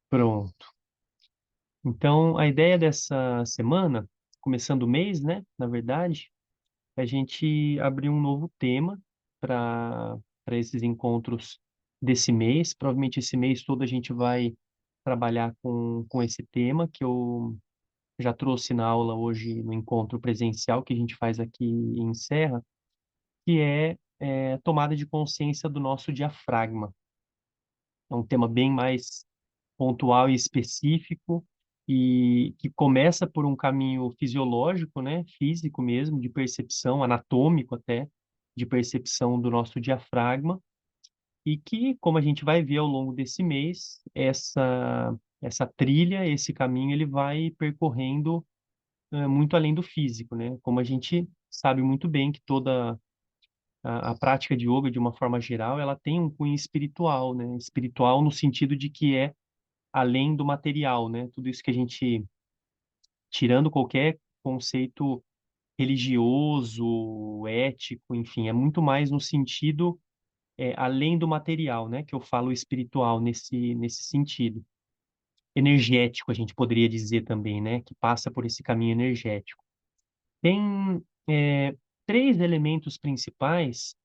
Pronto. Então, a ideia dessa semana, começando o mês, né, na verdade, é a gente abrir um novo tema para esses encontros desse mês. Provavelmente esse mês todo a gente vai trabalhar com esse tema que eu já trouxe na aula hoje no encontro presencial que a gente faz aqui em Serra, que é tomada de consciência do nosso diafragma. É um tema bem mais pontual e específico e que começa por um caminho fisiológico, né, físico mesmo, de percepção, anatômico até, de percepção do nosso diafragma e que, como a gente vai ver ao longo desse mês, essa trilha, esse caminho, ele vai percorrendo muito além do físico, né? Como a gente sabe muito bem que toda a prática de yoga, de uma forma geral, ela tem um cunho espiritual, né? Espiritual no sentido de que é além do material, né? Tudo isso que a gente, tirando qualquer conceito religioso, ético, enfim, é muito mais no sentido além do material, né? Que eu falo espiritual nesse sentido. Energético, a gente poderia dizer também, né? Que passa por esse caminho energético. Tem três elementos principais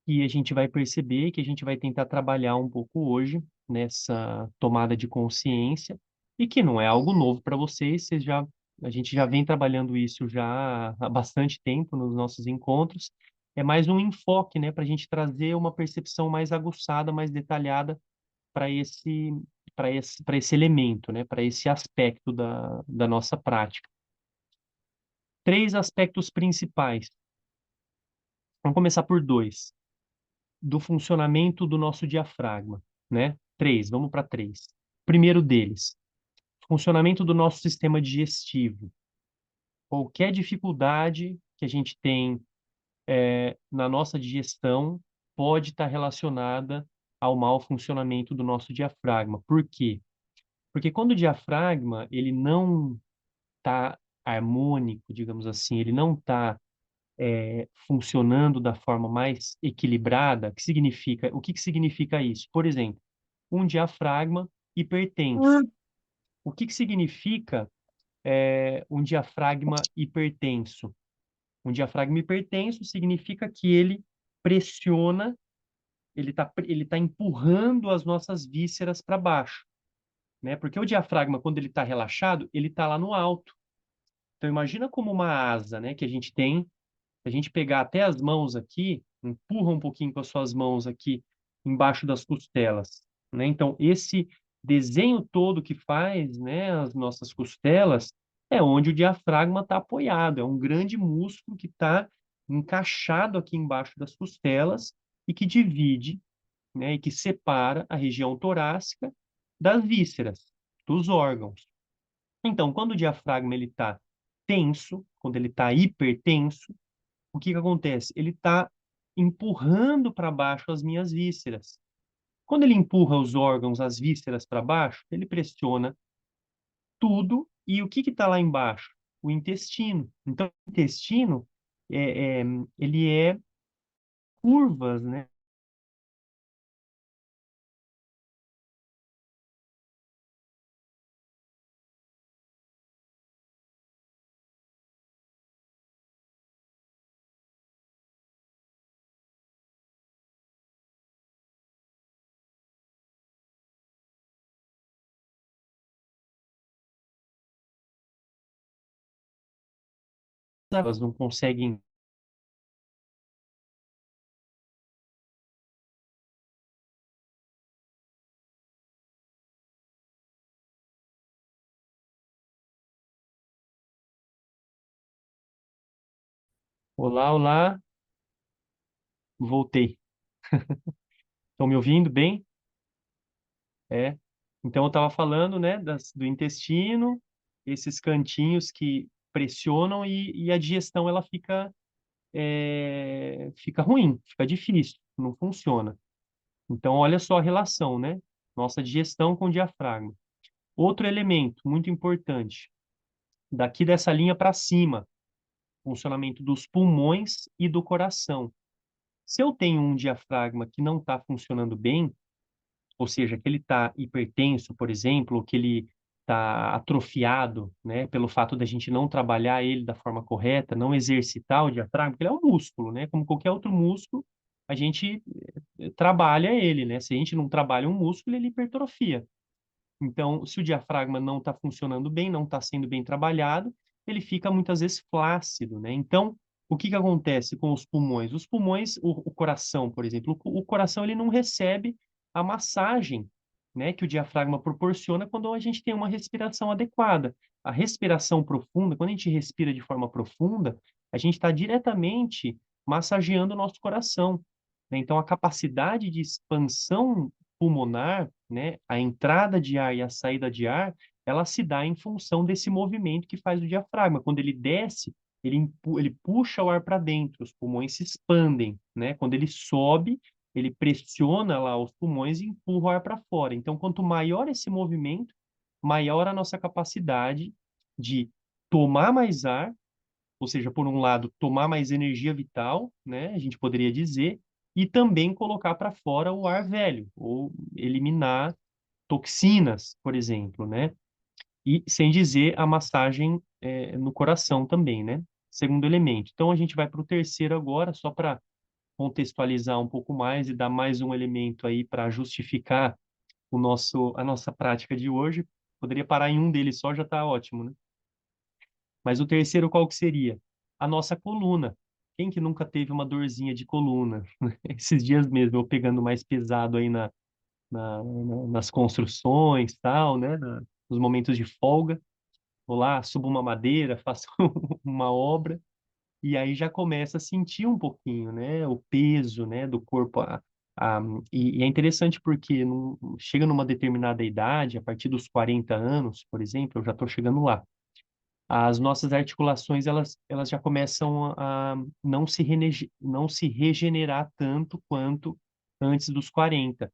que a gente vai perceber, que a gente vai tentar trabalhar um pouco hoje nessa tomada de consciência e que não é algo novo para vocês, a gente já vem trabalhando isso já há bastante tempo nos nossos encontros. É mais um enfoque, né, para a gente trazer uma percepção mais aguçada, mais detalhada para esse elemento, né, para esse aspecto da nossa prática. Três aspectos principais. Vamos começar por dois. Do funcionamento do nosso diafragma, né? Três, vamos para três. Primeiro deles, funcionamento do nosso sistema digestivo. Qualquer dificuldade que a gente tem na nossa digestão pode estar relacionada ao mau funcionamento do nosso diafragma. Por quê? Porque quando o diafragma ele não está harmônico, digamos assim, ele não está funcionando da forma mais equilibrada, o que que significa isso? Por exemplo, um diafragma hipertenso. O que que significa um diafragma hipertenso? Um diafragma hipertenso significa que ele pressiona, ele tá empurrando as nossas vísceras para baixo, né? Porque o diafragma, quando ele está relaxado, ele está lá no alto. Então, imagina como uma asa, né, que a gente tem. Se a gente pegar até as mãos aqui, empurra um pouquinho com as suas mãos aqui embaixo das costelas, né? Então, esse desenho todo que faz, né, as nossas costelas, é onde o diafragma está apoiado. É um grande músculo que está encaixado aqui embaixo das costelas e que divide, né, e que separa a região torácica das vísceras, dos órgãos. Então, quando o diafragma ele está tenso, quando ele está hipertenso, o que que acontece? Ele está empurrando para baixo as minhas vísceras. Quando ele empurra os órgãos, as vísceras para baixo, ele pressiona tudo. E o que que está lá embaixo? O intestino. Então, o intestino é, é, ele é curvas, né? Elas não conseguem. Olá, olá, voltei. Estão me ouvindo bem? É. Então, eu estava falando, né, do intestino, esses cantinhos que pressionam e a digestão ela fica ruim, fica difícil, não funciona. Então, olha só a relação, né? Nossa digestão com o diafragma. Outro elemento muito importante, daqui dessa linha para cima, funcionamento dos pulmões e do coração. Se eu tenho um diafragma que não está funcionando bem, ou seja, que ele está hipertenso, por exemplo, ou que ele está atrofiado, né, pelo fato da gente não trabalhar ele da forma correta, não exercitar o diafragma, porque ele é um músculo, né, como qualquer outro músculo, a gente trabalha ele, né, se a gente não trabalha um músculo, ele hipertrofia. Então, se o diafragma não está funcionando bem, não está sendo bem trabalhado, ele fica muitas vezes flácido, né? Então, o que que acontece com os pulmões? Os pulmões, o coração, por exemplo, o coração ele não recebe a massagem, né, que o diafragma proporciona quando a gente tem uma respiração adequada. A respiração profunda, quando a gente respira de forma profunda, a gente está diretamente massageando o nosso coração, né? Então, a capacidade de expansão pulmonar, né, a entrada de ar e a saída de ar, ela se dá em função desse movimento que faz o diafragma. Quando ele desce, ele puxa o ar para dentro, os pulmões se expandem, né? Quando ele sobe, ele pressiona lá os pulmões e empurra o ar para fora. Então, quanto maior esse movimento, maior a nossa capacidade de tomar mais ar, ou seja, por um lado, tomar mais energia vital, né, a gente poderia dizer, e também colocar para fora o ar velho, ou eliminar toxinas, por exemplo, né? E sem dizer a massagem no coração também, né? Segundo elemento. Então a gente vai para o terceiro agora, só para contextualizar um pouco mais e dar mais um elemento aí para justificar a nossa prática de hoje. Poderia parar em um deles só, já está ótimo, né? Mas o terceiro qual que seria? A nossa coluna. Quem que nunca teve uma dorzinha de coluna? Esses dias mesmo, eu pegando mais pesado aí nas construções, tal, né? Nos momentos de folga. Vou lá, subo uma madeira, faço uma obra, e aí já começa a sentir um pouquinho, né? O peso, né? Do corpo. A, e é interessante porque chega numa determinada idade, a partir dos 40 anos, por exemplo, eu já estou chegando lá, as nossas articulações elas já começam a não se regenerar tanto quanto antes dos 40.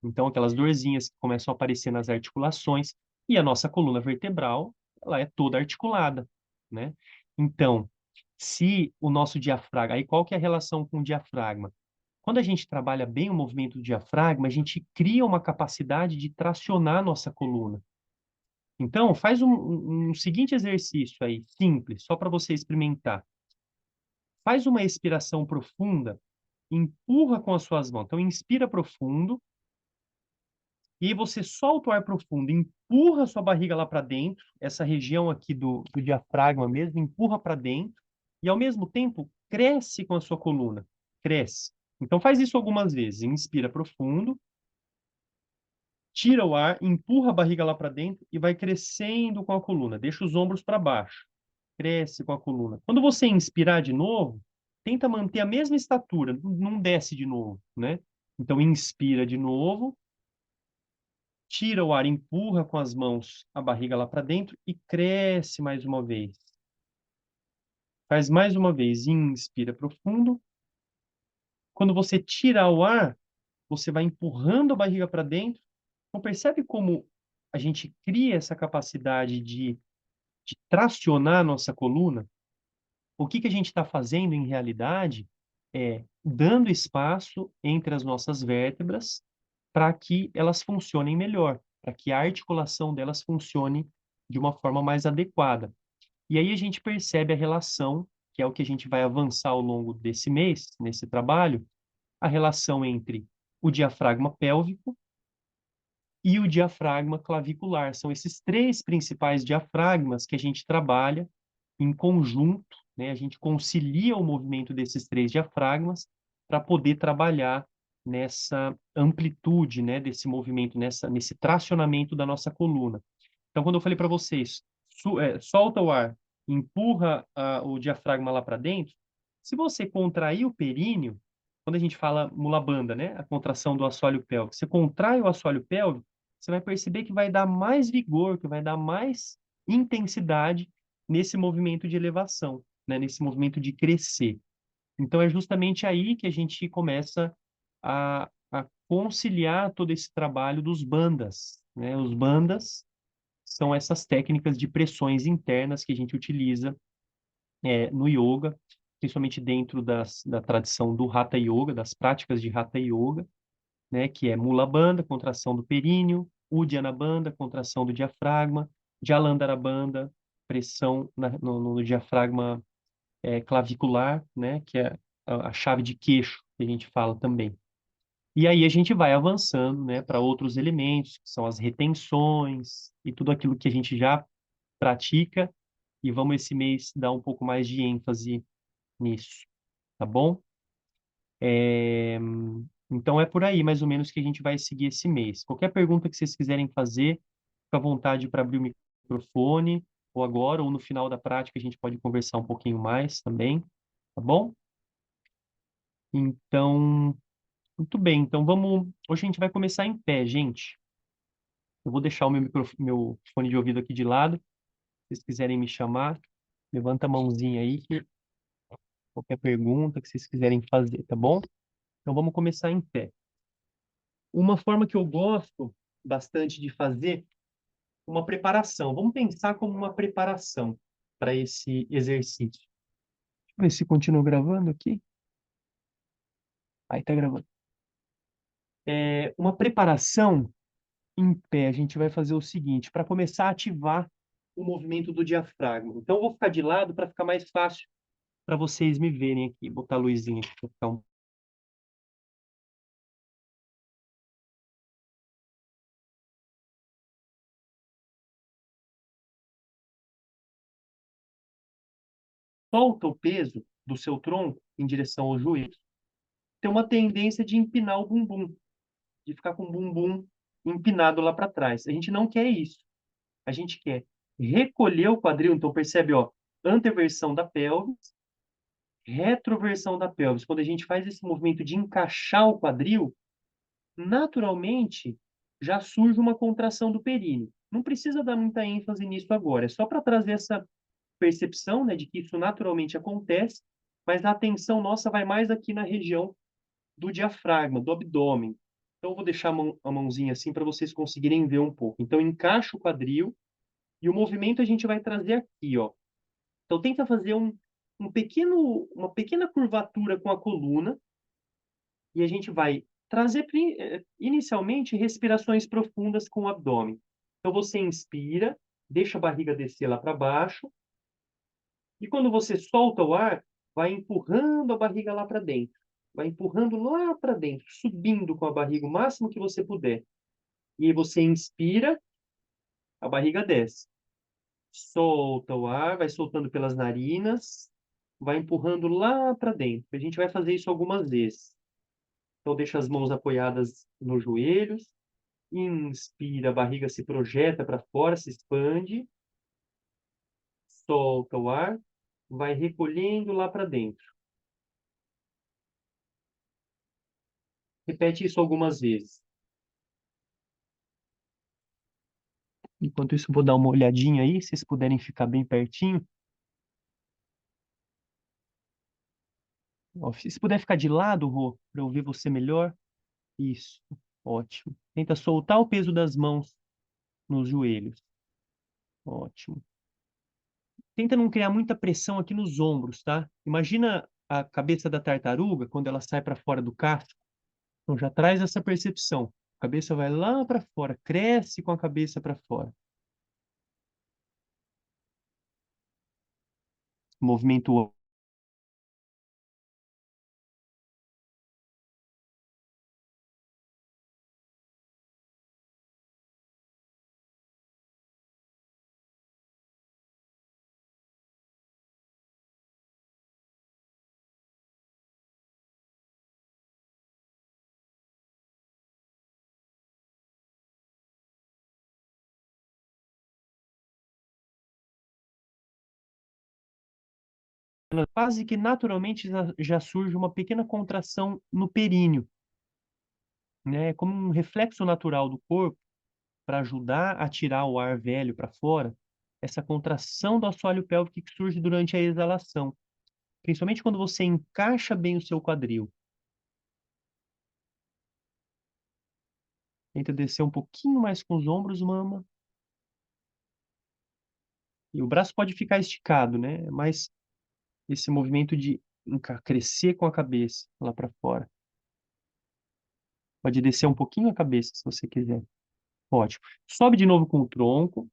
Então, aquelas dorzinhas que começam a aparecer nas articulações e a nossa coluna vertebral, ela é toda articulada, né? Então, se o nosso diafragma, aí qual que é a relação com o diafragma? Quando a gente trabalha bem o movimento do diafragma, a gente cria uma capacidade de tracionar a nossa coluna. Então, faz um seguinte exercício aí, simples, só para você experimentar. Faz uma expiração profunda, empurra com as suas mãos. Então, inspira profundo, e aí você solta o ar profundo, empurra a sua barriga lá para dentro, essa região aqui do diafragma mesmo, empurra para dentro, e ao mesmo tempo cresce com a sua coluna, cresce. Então, faz isso algumas vezes. Inspira profundo, tira o ar, empurra a barriga lá para dentro e vai crescendo com a coluna. Deixa os ombros para baixo. Cresce com a coluna. Quando você inspirar de novo, tenta manter a mesma estatura, não desce de novo, né? Então, inspira de novo, tira o ar, empurra com as mãos a barriga lá para dentro e cresce mais uma vez. Faz mais uma vez, inspira profundo. Quando você tira o ar, você vai empurrando a barriga para dentro. Então, percebe como a gente cria essa capacidade de tracionar a nossa coluna? O que que a gente está fazendo em realidade é dando espaço entre as nossas vértebras para que elas funcionem melhor, para que a articulação delas funcione de uma forma mais adequada. E aí a gente percebe a relação, que é o que a gente vai avançar ao longo desse mês, nesse trabalho, a relação entre o diafragma pélvico e o diafragma clavicular. São esses três principais diafragmas que a gente trabalha em conjunto, né? A gente concilia o movimento desses três diafragmas para poder trabalhar nessa amplitude, né, desse movimento, nesse tracionamento da nossa coluna. Então, quando eu falei para vocês, solta o ar, empurra o diafragma lá para dentro, se você contrair o períneo, quando a gente fala mula banda, né, a contração do assoalho pélvico, você contrai o assoalho pélvico, você vai perceber que vai dar mais vigor, que vai dar mais intensidade nesse movimento de elevação, né, nesse movimento de crescer. Então, é justamente aí que a gente começa a conciliar todo esse trabalho dos bandas, né? Os bandas são essas técnicas de pressões internas que a gente utiliza no yoga, principalmente dentro da tradição do Hatha Yoga, das práticas de Hatha Yoga, né? Que é Mula Bandha, contração do períneo, Uddiyana Bandha, contração do diafragma, Jalandhara Bandha, pressão no diafragma clavicular, né? Que é a chave de queixo, que a gente fala também. E aí a gente vai avançando, né, para outros elementos, que são as retenções e tudo aquilo que a gente já pratica, e vamos esse mês dar um pouco mais de ênfase nisso, tá bom? É, Então é por aí mais ou menos que a gente vai seguir esse mês. Qualquer pergunta que vocês quiserem fazer, fica à vontade para abrir o microfone, ou agora, ou no final da prática, a gente pode conversar um pouquinho mais também, tá bom? Então, muito bem. Então vamos. Hoje a gente vai começar em pé, gente. Eu vou deixar o meu fone de ouvido aqui de lado. Se vocês quiserem me chamar, levanta a mãozinha aí, que qualquer pergunta que vocês quiserem fazer, tá bom? Então vamos começar em pé. Uma forma que eu gosto bastante de fazer, uma preparação. Vamos pensar como uma preparação para esse exercício. Deixa eu ver se continua gravando aqui. Aí tá gravando. Uma preparação em pé, a gente vai fazer o seguinte, para começar a ativar o movimento do diafragma. Então, eu vou ficar de lado para ficar mais fácil para vocês me verem aqui. Botar a luzinha aqui para ficar um. Solta o peso do seu tronco em direção ao joelho. Tem uma tendência de empinar o bumbum, de ficar com o bumbum empinado lá para trás. A gente não quer isso. A gente quer recolher o quadril. Então, percebe, ó, anteversão da pelvis, retroversão da pelvis. Quando a gente faz esse movimento de encaixar o quadril, naturalmente já surge uma contração do períneo. Não precisa dar muita ênfase nisso agora, é só para trazer essa percepção, né, de que isso naturalmente acontece, mas a atenção nossa vai mais aqui na região do diafragma, do abdômen. Então, eu vou deixar a mãozinha assim para vocês conseguirem ver um pouco. Então, encaixa o quadril e o movimento a gente vai trazer aqui, ó. Então, tenta fazer uma pequena curvatura com a coluna e a gente vai trazer inicialmente respirações profundas com o abdômen. Então você inspira, deixa a barriga descer lá para baixo, e quando você solta o ar, vai empurrando a barriga lá para dentro. Vai empurrando lá para dentro, subindo com a barriga o máximo que você puder. E aí você inspira, a barriga desce. Solta o ar, vai soltando pelas narinas, vai empurrando lá para dentro. A gente vai fazer isso algumas vezes. Então, deixa as mãos apoiadas nos joelhos. Inspira, a barriga se projeta para fora, se expande. Solta o ar, vai recolhendo lá para dentro. Repete isso algumas vezes. Enquanto isso, vou dar uma olhadinha aí, se vocês puderem ficar bem pertinho. Ó, se puder ficar de lado, Rô, para eu ver você melhor. Isso, ótimo. Tenta soltar o peso das mãos nos joelhos. Ótimo. Tenta não criar muita pressão aqui nos ombros, tá? Imagina a cabeça da tartaruga quando ela sai para fora do casco. Então já traz essa percepção. A cabeça vai lá para fora, cresce com a cabeça para fora. Movimento. Quase que naturalmente já surge uma pequena contração no períneo, né? Como um reflexo natural do corpo para ajudar a tirar o ar velho para fora, essa contração do assoalho pélvico que surge durante a exalação, principalmente quando você encaixa bem o seu quadril. Tenta descer um pouquinho mais com os ombros, mama. E o braço pode ficar esticado, né? Mas esse movimento de crescer com a cabeça lá para fora. Pode descer um pouquinho a cabeça, se você quiser. Ótimo. Sobe de novo com o tronco.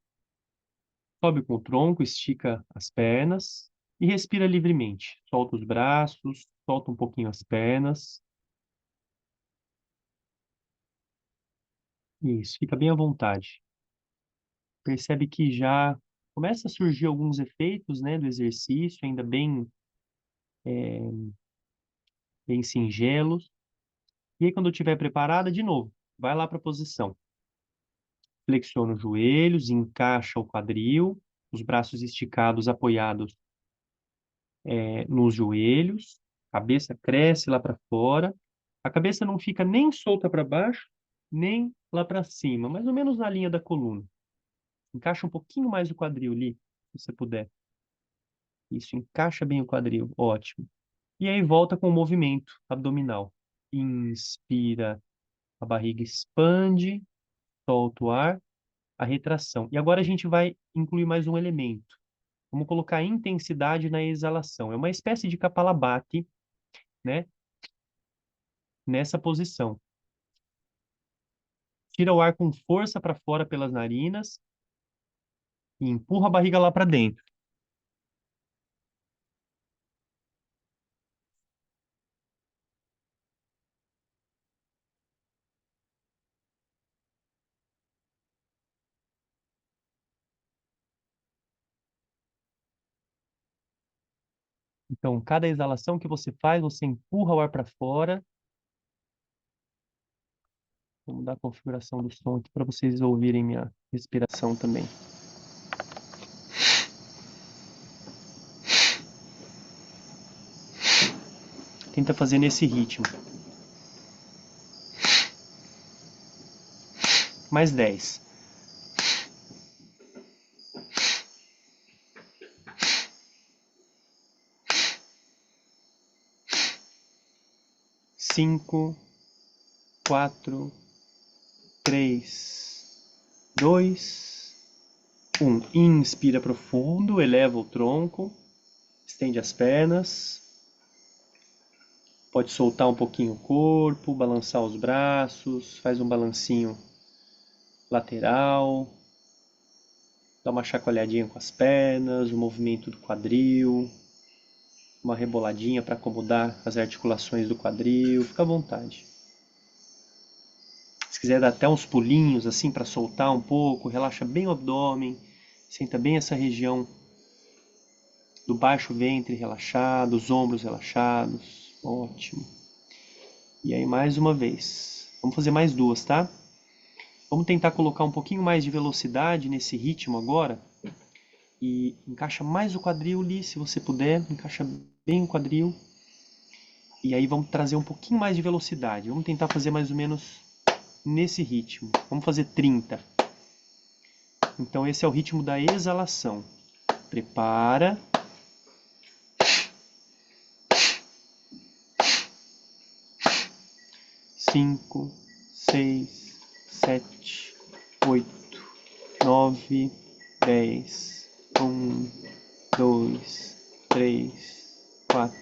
Sobe com o tronco, estica as pernas e respira livremente. Solta os braços, solta um pouquinho as pernas. Isso, fica bem à vontade. Percebe que já começa a surgir alguns efeitos, né, do exercício, ainda bem singelos. E aí, quando eu estiver preparada, de novo, vai lá para a posição. Flexiona os joelhos, encaixa o quadril, os braços esticados, apoiados, nos joelhos. Cabeça cresce lá para fora. A cabeça não fica nem solta para baixo, nem lá para cima, mais ou menos na linha da coluna. Encaixa um pouquinho mais o quadril ali, se você puder. Isso, encaixa bem o quadril. Ótimo. E aí volta com o movimento abdominal. Inspira, a barriga expande, solta o ar, a retração. E agora a gente vai incluir mais um elemento. Vamos colocar intensidade na exalação. É uma espécie de Kapalabhati, né? Nessa posição. Tira o ar com força para fora pelas narinas e empurra a barriga lá para dentro. Então, cada exalação que você faz, você empurra o ar para fora. Vou mudar a configuração do som aqui para vocês ouvirem minha respiração também. Tenta fazer nesse ritmo. Mais 10. 5, 4, 3, 2, 1. Inspira profundo, eleva o tronco, estende as pernas. Pode soltar um pouquinho o corpo, balançar os braços, faz um balancinho lateral, dá uma chacoalhadinha com as pernas, o movimento do quadril, uma reboladinha para acomodar as articulações do quadril, fica à vontade. Se quiser dar até uns pulinhos assim para soltar um pouco, relaxa bem o abdômen, senta bem essa região do baixo ventre relaxado, os ombros relaxados, ótimo. E aí mais uma vez, vamos fazer mais duas, tá? Vamos tentar colocar um pouquinho mais de velocidade nesse ritmo agora. E encaixa mais o quadril ali, se você puder, encaixa bem o quadril. E aí vamos trazer um pouquinho mais de velocidade. Vamos tentar fazer mais ou menos nesse ritmo. Vamos fazer 30. Então esse é o ritmo da exalação. Prepara. 5, 6, 7, 8, 9, 10, 1, 2, 3, 4,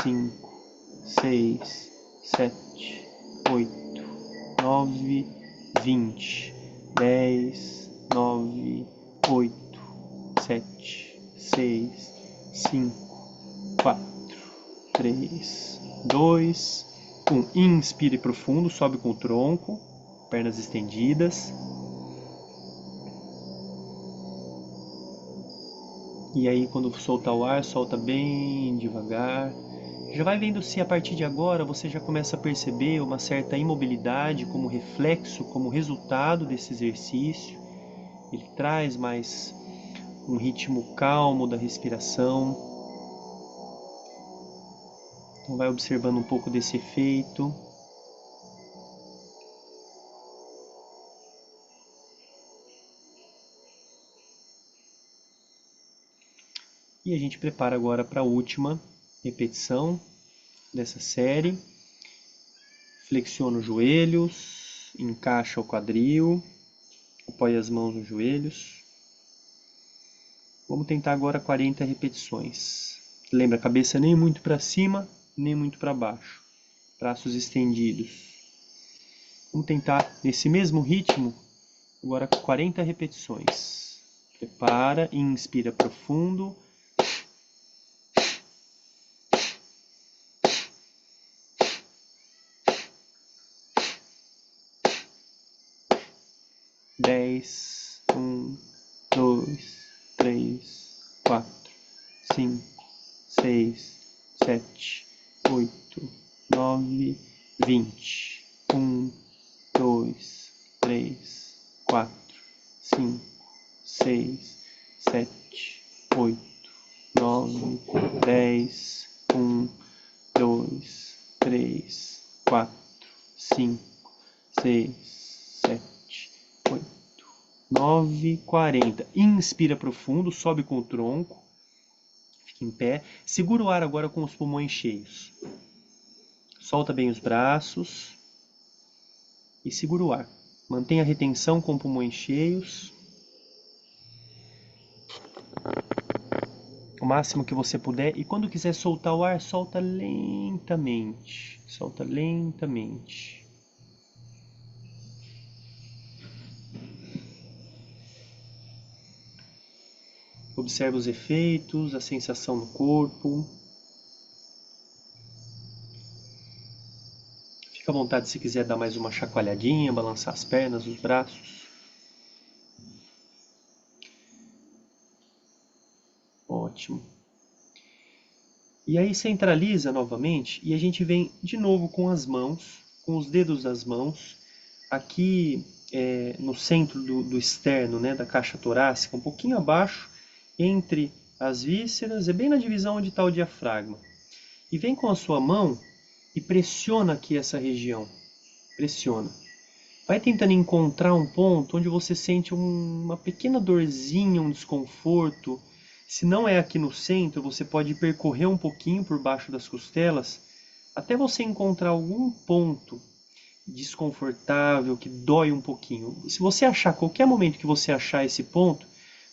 5, 6, 7, 8, 9, 20, 10, 9, 8, 7, 6, 5, 4, 3, 2, 1. Inspire profundo, sobe com o tronco, pernas estendidas. E aí, quando soltar o ar, solta bem devagar. Já vai vendo se a partir de agora você já começa a perceber uma certa imobilidade como reflexo, como resultado desse exercício. Ele traz mais um ritmo calmo da respiração. Então vai observando um pouco desse efeito. E a gente prepara agora para a última repetição dessa série. Flexiona os joelhos, encaixa o quadril, apoia as mãos nos joelhos. Vamos tentar agora 40 repetições. Lembra, a cabeça nem muito para cima, nem muito para baixo. Braços estendidos. Vamos tentar nesse mesmo ritmo, agora 40 repetições. Prepara, inspira profundo. Dez, 1, 2, 3, 4, 5, 6, 7, 8, 9, 20. 1, 2, 3, 4, 5, 6, 7, 8, 9, 10. 1, 2, 3, 4, 5, 6, 7, 8, 9, 40. Inspira profundo, sobe com o tronco. Fica em pé. Segura o ar agora com os pulmões cheios. Solta bem os braços. E segura o ar. Mantenha a retenção com pulmões cheios. O máximo que você puder. E quando quiser soltar o ar, solta lentamente. Solta lentamente. Observa os efeitos, a sensação no corpo. Fica à vontade se quiser dar mais uma chacoalhadinha, balançar as pernas, os braços. Ótimo. E aí centraliza novamente e a gente vem de novo com as mãos, com os dedos das mãos, aqui no centro do externo, né, da caixa torácica, um pouquinho abaixo, entre as vísceras, é bem na divisão onde está o diafragma. E vem com a sua mão e pressiona aqui essa região. Pressiona. Vai tentando encontrar um ponto onde você sente uma pequena dorzinha, um desconforto. Se não é aqui no centro, você pode percorrer um pouquinho por baixo das costelas, até você encontrar algum ponto desconfortável, que dói um pouquinho. Se você achar, qualquer momento que você achar esse ponto,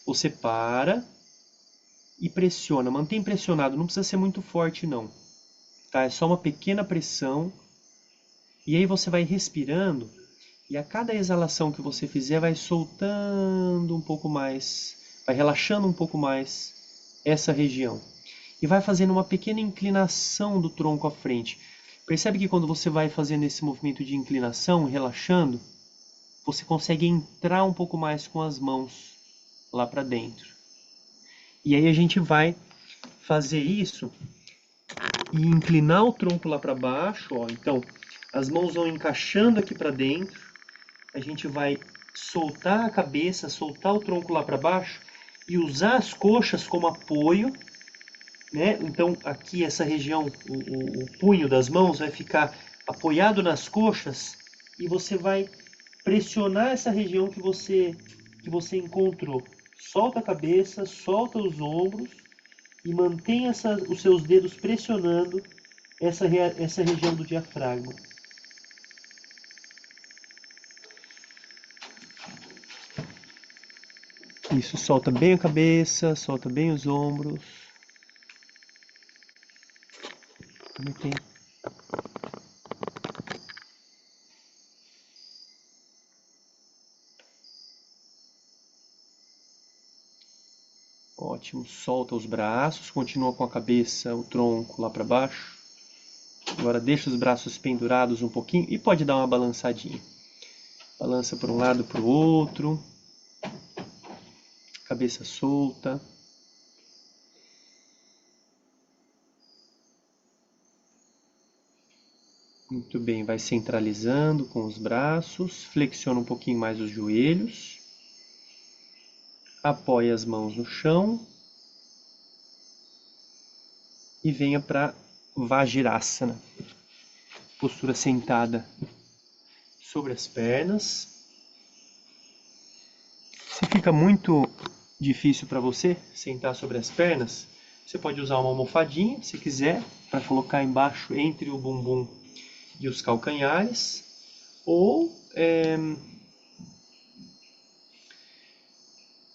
você para e pressiona. Mantém pressionado, não precisa ser muito forte não. Tá? É só uma pequena pressão. E aí você vai respirando. E a cada exalação que você fizer, vai soltando um pouco mais, vai relaxando um pouco mais essa região. E vai fazendo uma pequena inclinação do tronco à frente. Percebe que quando você vai fazendo esse movimento de inclinação, relaxando, você consegue entrar um pouco mais com as mãos lá para dentro. E aí a gente vai fazer isso e inclinar o tronco lá para baixo. Ó. Então, as mãos vão encaixando aqui para dentro. A gente vai soltar a cabeça, soltar o tronco lá para baixo e usar as coxas como apoio, né? Então aqui essa região, o punho das mãos vai ficar apoiado nas coxas e você vai pressionar essa região que você encontrou. Solta a cabeça, solta os ombros e mantenha os seus dedos pressionando essa região do diafragma. Isso, solta bem a cabeça, solta bem os ombros. Mantém. Ótimo, solta os braços, continua com a cabeça, o tronco lá para baixo. Agora deixa os braços pendurados um pouquinho e pode dar uma balançadinha. Balança para um lado, para o outro. Cabeça solta. Muito bem, vai centralizando com os braços. Flexiona um pouquinho mais os joelhos. Apoia as mãos no chão. E venha para Vajrasana. Postura sentada sobre as pernas. Se fica muito difícil para você sentar sobre as pernas, você pode usar uma almofadinha, se quiser, para colocar embaixo entre o bumbum e os calcanhares. Ou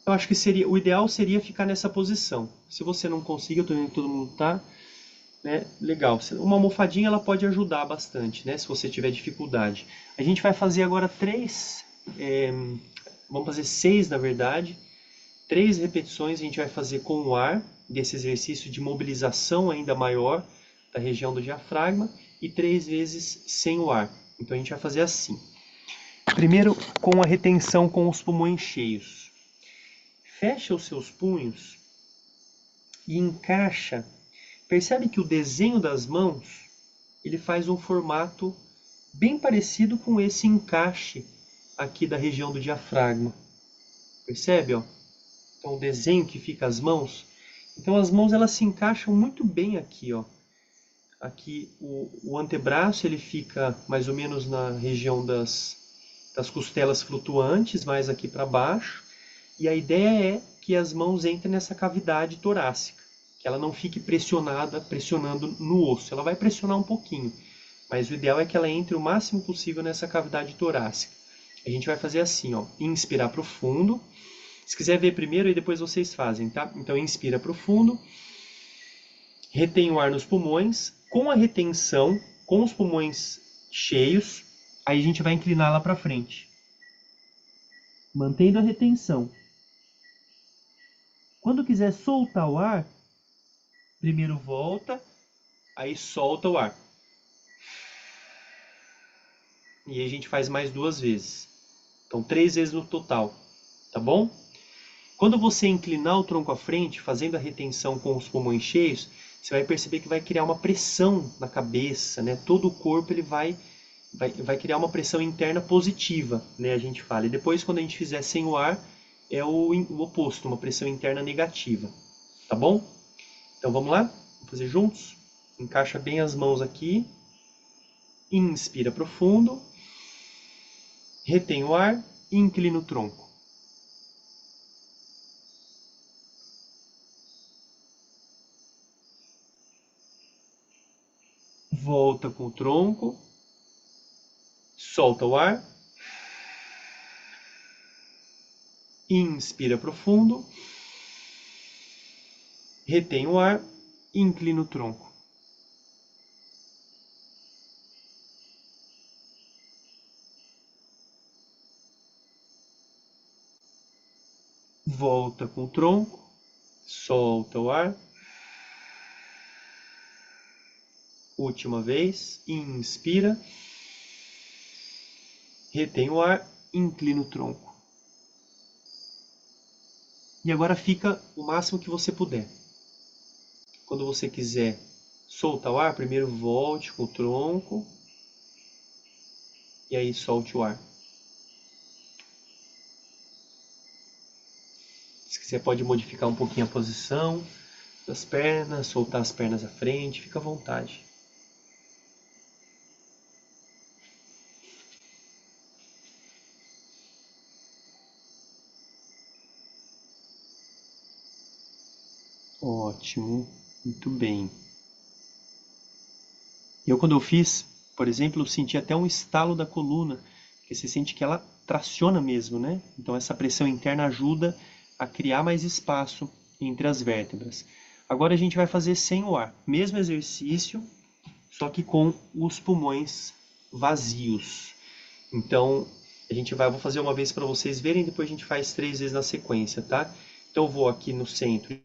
eu acho que o ideal seria ficar nessa posição. Se você não conseguir, eu estou vendo que todo mundo está, né? Legal. Uma almofadinha ela pode ajudar bastante, né? Se você tiver dificuldade. A gente vai fazer agora vamos fazer 6 na verdade. 3 repetições a gente vai fazer com o ar, desse exercício de mobilização ainda maior da região do diafragma, e 3 vezes sem o ar. Então a gente vai fazer assim. Primeiro, com a retenção com os pulmões cheios. Fecha os seus punhos e encaixa. Percebe que o desenho das mãos, ele faz um formato bem parecido com esse encaixe aqui da região do diafragma. Percebe, ó? Então o desenho que fica as mãos. Então as mãos elas se encaixam muito bem aqui, ó. Aqui o antebraço ele fica mais ou menos na região das costelas flutuantes, mais aqui para baixo. E a ideia é que as mãos entrem nessa cavidade torácica, que ela não fique pressionando no osso. Ela vai pressionar um pouquinho, mas o ideal é que ela entre o máximo possível nessa cavidade torácica. A gente vai fazer assim, ó, inspirar profundo. Se quiser ver primeiro, aí depois vocês fazem, tá? Então inspira profundo, retém o ar nos pulmões, com a retenção, com os pulmões cheios, aí a gente vai inclinar lá para frente, mantendo a retenção. Quando quiser soltar o ar, primeiro volta, aí solta o ar. E aí a gente faz mais 2 vezes. Então 3 vezes no total, tá bom? Quando você inclinar o tronco à frente, fazendo a retenção com os pulmões cheios, você vai perceber que vai criar uma pressão na cabeça, né? Todo o corpo ele vai criar uma pressão interna positiva, né? A gente fala. E depois, quando a gente fizer sem o ar, é o oposto, uma pressão interna negativa. Tá bom? Então vamos lá? Vamos fazer juntos? Encaixa bem as mãos aqui. Inspira profundo. Retém o ar e inclina o tronco. Volta com o tronco. Solta o ar. Inspira profundo. Retém o ar e inclina o tronco. Volta com o tronco. Solta o ar. Última vez. Inspira. Retém o ar. Inclina o tronco. E agora fica o máximo que você puder. Quando você quiser soltar o ar, primeiro volte com o tronco. E aí solte o ar. Se quiser pode modificar um pouquinho a posição das pernas, soltar as pernas à frente, fica à vontade. Ótimo, muito bem. Quando eu fiz, por exemplo, eu senti até um estalo da coluna, que você sente que ela traciona mesmo, né? Então essa pressão interna ajuda a criar mais espaço entre as vértebras. Agora a gente vai fazer sem o ar, mesmo exercício, só que com os pulmões vazios. Então vou fazer uma vez para vocês verem, depois a gente faz 3 vezes na sequência, tá? Então eu vou aqui no centro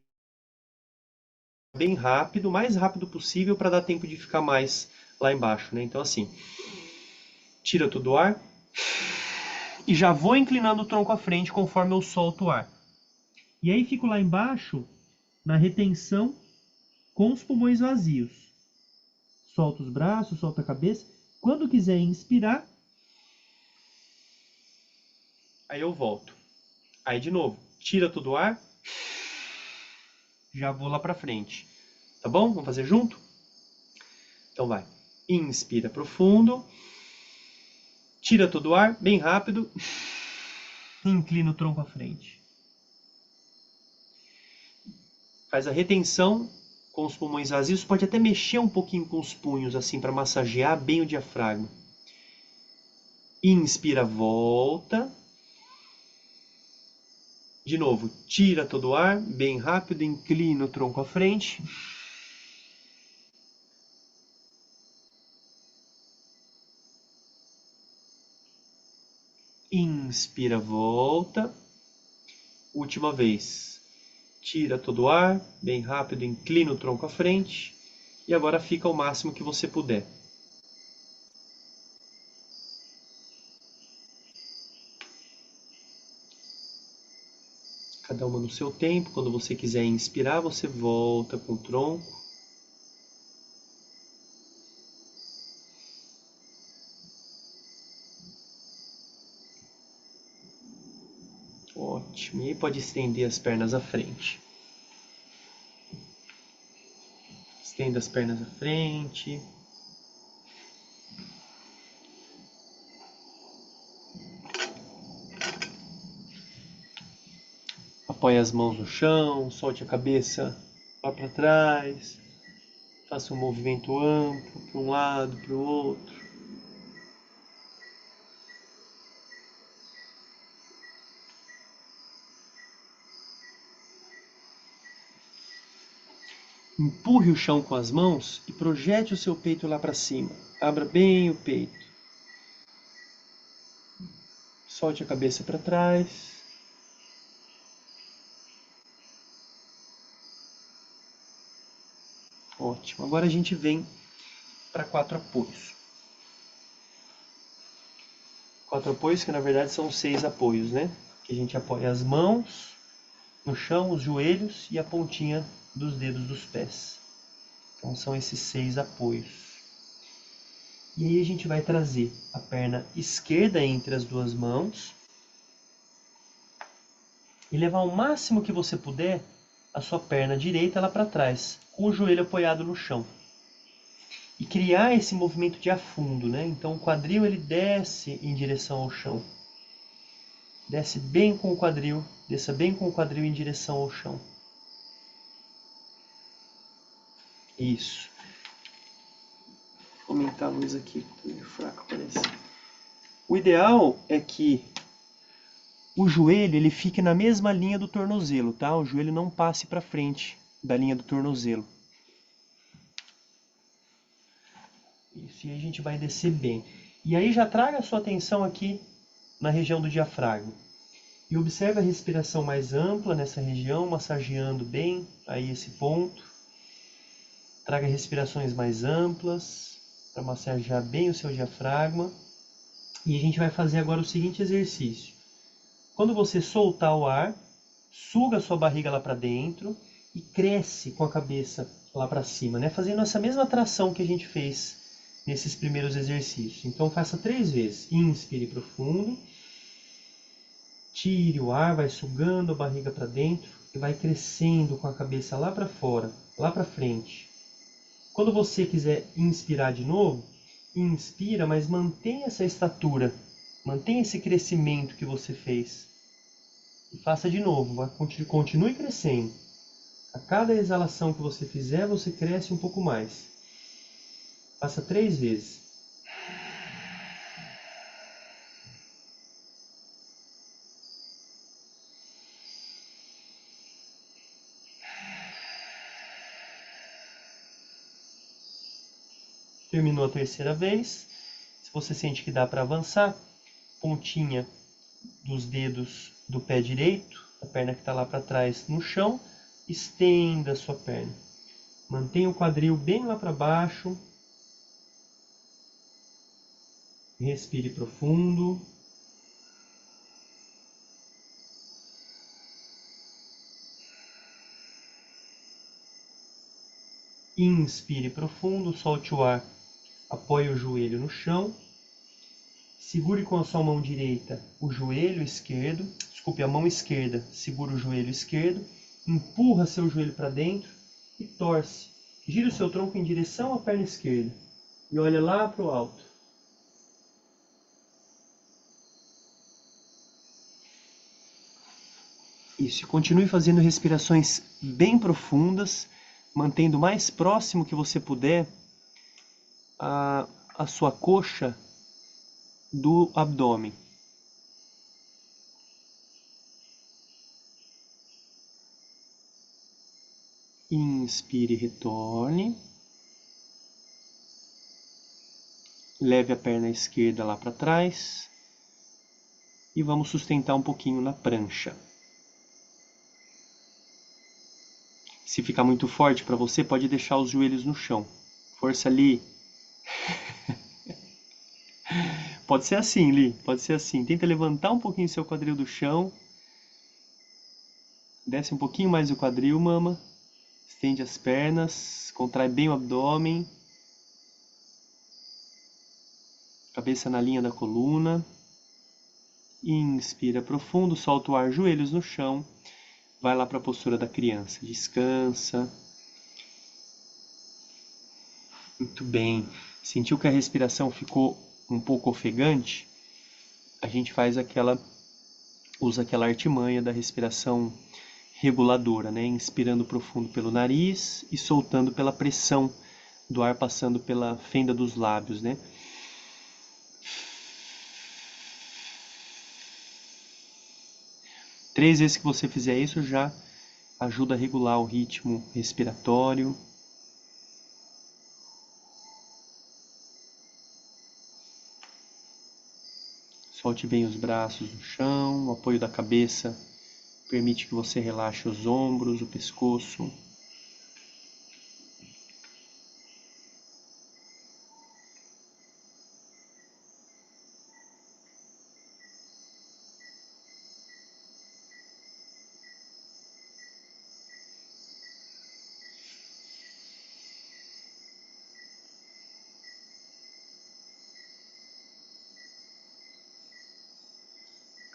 bem rápido, o mais rápido possível para dar tempo de ficar mais lá embaixo, né? Então assim, tira todo o ar e já vou inclinando o tronco à frente conforme eu solto o ar. E aí fico lá embaixo na retenção com os pulmões vazios. Solta os braços, solta a cabeça. Quando quiser inspirar, aí eu volto. Aí de novo, tira todo o ar, já vou lá para frente. Tá bom? Vamos fazer junto? Então vai. Inspira profundo. Tira todo o ar, bem rápido. Inclina o tronco à frente. Faz a retenção com os pulmões vazios. Pode até mexer um pouquinho com os punhos, assim, para massagear bem o diafragma. Inspira, volta. De novo, tira todo o ar, bem rápido, inclina o tronco à frente. Inspira, volta. Última vez. Tira todo o ar, bem rápido, inclina o tronco à frente. E agora fica o máximo que você puder. Cada uma no seu tempo. Quando você quiser inspirar, você volta com o tronco. Ótimo. E aí pode estender as pernas à frente. Estenda as pernas à frente. Apoie as mãos no chão, solte a cabeça lá para trás. Faça um movimento amplo para um lado, para o outro. Empurre o chão com as mãos e projete o seu peito lá para cima. Abra bem o peito. Solte a cabeça para trás. Ótimo. Agora a gente vem para 4 apoios. 4 apoios que na verdade são 6 apoios, né? Que a gente apoia as mãos no chão, os joelhos e a pontinha dos dedos dos pés. Então são esses 6 apoios. E aí a gente vai trazer a perna esquerda entre as duas mãos e levar o máximo que você puder a sua perna direita lá para trás, com o joelho apoiado no chão. E criar esse movimento de afundo, né? Então o quadril ele desce em direção ao chão. Desce bem com o quadril, desça bem com o quadril em direção ao chão. Isso. Vou aumentar a luz aqui, tá meio fraco parece. O ideal é que o joelho ele fique na mesma linha do tornozelo, tá? O joelho não passe para frente da linha do tornozelo. Isso, e aí a gente vai descer bem. E aí já traga a sua atenção aqui na região do diafragma. E observe a respiração mais ampla nessa região, massageando bem aí esse ponto. Traga respirações mais amplas para massagear bem o seu diafragma. E a gente vai fazer agora o seguinte exercício. Quando você soltar o ar, suga a sua barriga lá para dentro e cresce com a cabeça lá para cima, né? Fazendo essa mesma tração que a gente fez nesses primeiros exercícios. Então faça 3 vezes. Inspire profundo. Tire o ar, vai sugando a barriga para dentro e vai crescendo com a cabeça lá para fora, lá para frente. Quando você quiser inspirar de novo, inspira, mas mantenha essa estatura, mantenha esse crescimento que você fez. E faça de novo, continue crescendo. A cada exalação que você fizer, você cresce um pouco mais. Faça 3 vezes. Terminou a terceira vez. Se você sente que dá para avançar, pontinha dos dedos do pé direito, a perna que está lá para trás no chão, estenda a sua perna. Mantenha o quadril bem lá para baixo. Respire profundo. Inspire profundo, solte o ar. Apoie o joelho no chão. Segure com a sua mão direita o joelho esquerdo. Desculpe, a mão esquerda segura o joelho esquerdo. Empurra seu joelho para dentro e torce. Gira o seu tronco em direção à perna esquerda. E olha lá para o alto. Isso, e continue fazendo respirações bem profundas, mantendo o mais próximo que você puder a sua coxa do abdômen. Inspire e retorne. Leve a perna esquerda lá para trás. E vamos sustentar um pouquinho na prancha. Se ficar muito forte para você, pode deixar os joelhos no chão. Força, Li. Pode ser assim, Li. Pode ser assim. Tenta levantar um pouquinho seu quadril do chão. Desce um pouquinho mais o quadril, mama. Estende as pernas. Contrai bem o abdômen. Cabeça na linha da coluna. Inspira profundo, solta o ar, joelhos no chão. Vai lá para a postura da criança. Descansa. Muito bem. Sentiu que a respiração ficou um pouco ofegante? A gente usa aquela artimanha da respiração reguladora, né? Inspirando profundo pelo nariz e soltando pela pressão do ar passando pela fenda dos lábios, né? 3 vezes que você fizer isso já ajuda a regular o ritmo respiratório. Solte bem os braços no chão, o apoio da cabeça permite que você relaxe os ombros, o pescoço.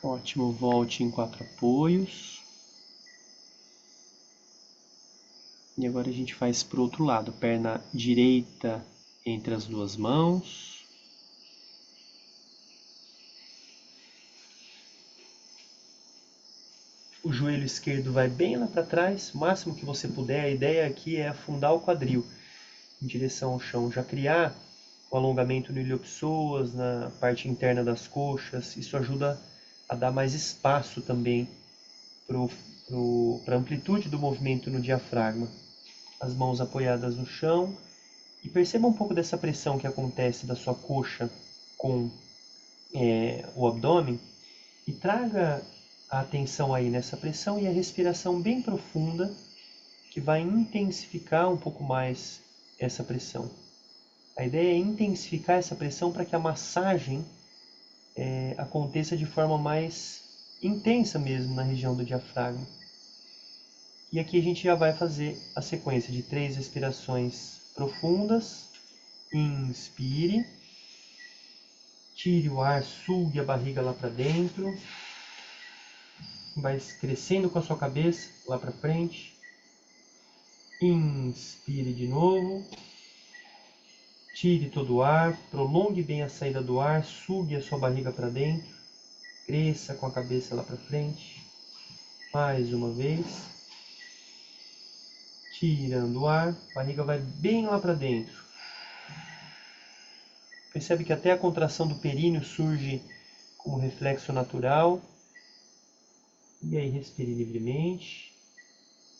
Ótimo, volte em 4 apoios. E agora a gente faz para o outro lado, perna direita entre as duas mãos. O joelho esquerdo vai bem lá para trás, o máximo que você puder. A ideia aqui é afundar o quadril em direção ao chão, já criar o alongamento no iliopsoas, na parte interna das coxas. Isso ajuda a dar mais espaço também para a amplitude do movimento no diafragma. As mãos apoiadas no chão e perceba um pouco dessa pressão que acontece da sua coxa com o abdômen e traga a atenção aí nessa pressão e a respiração bem profunda que vai intensificar um pouco mais essa pressão. A ideia é intensificar essa pressão para que a massagem aconteça de forma mais intensa mesmo na região do diafragma. E aqui a gente já vai fazer a sequência de 3 respirações profundas. Inspire. Tire o ar, sugue a barriga lá para dentro. Vai crescendo com a sua cabeça lá para frente. Inspire de novo. Tire todo o ar, prolongue bem a saída do ar, sugue a sua barriga para dentro. Cresça com a cabeça lá para frente. Mais uma vez. Tirando o ar, a barriga vai bem lá para dentro. Percebe que até a contração do períneo surge como reflexo natural. E aí respire livremente.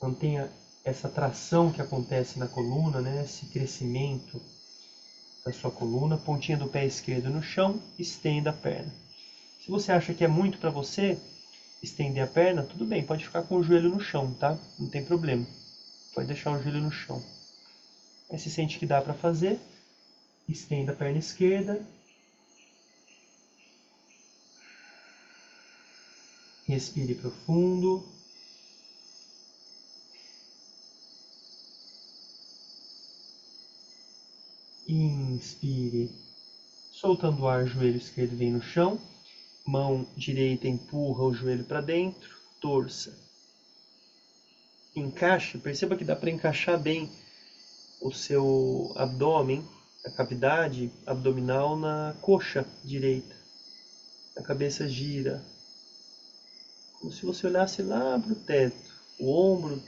Mantenha essa tração que acontece na coluna, né? Esse crescimento da sua coluna. Pontinha do pé esquerdo no chão, estenda a perna. Se você acha que é muito para você estender a perna, tudo bem, pode ficar com o joelho no chão, tá? Não tem problema. Pode deixar o joelho no chão. Aí se sente que dá para fazer, estenda a perna esquerda. Respire profundo. Inspire. Soltando o ar, joelho esquerdo vem no chão. Mão direita empurra o joelho para dentro. Torça. Encaixe. Perceba que dá para encaixar bem o seu abdômen, a cavidade abdominal na coxa direita. A cabeça gira. Como se você olhasse lá para o teto. O ombro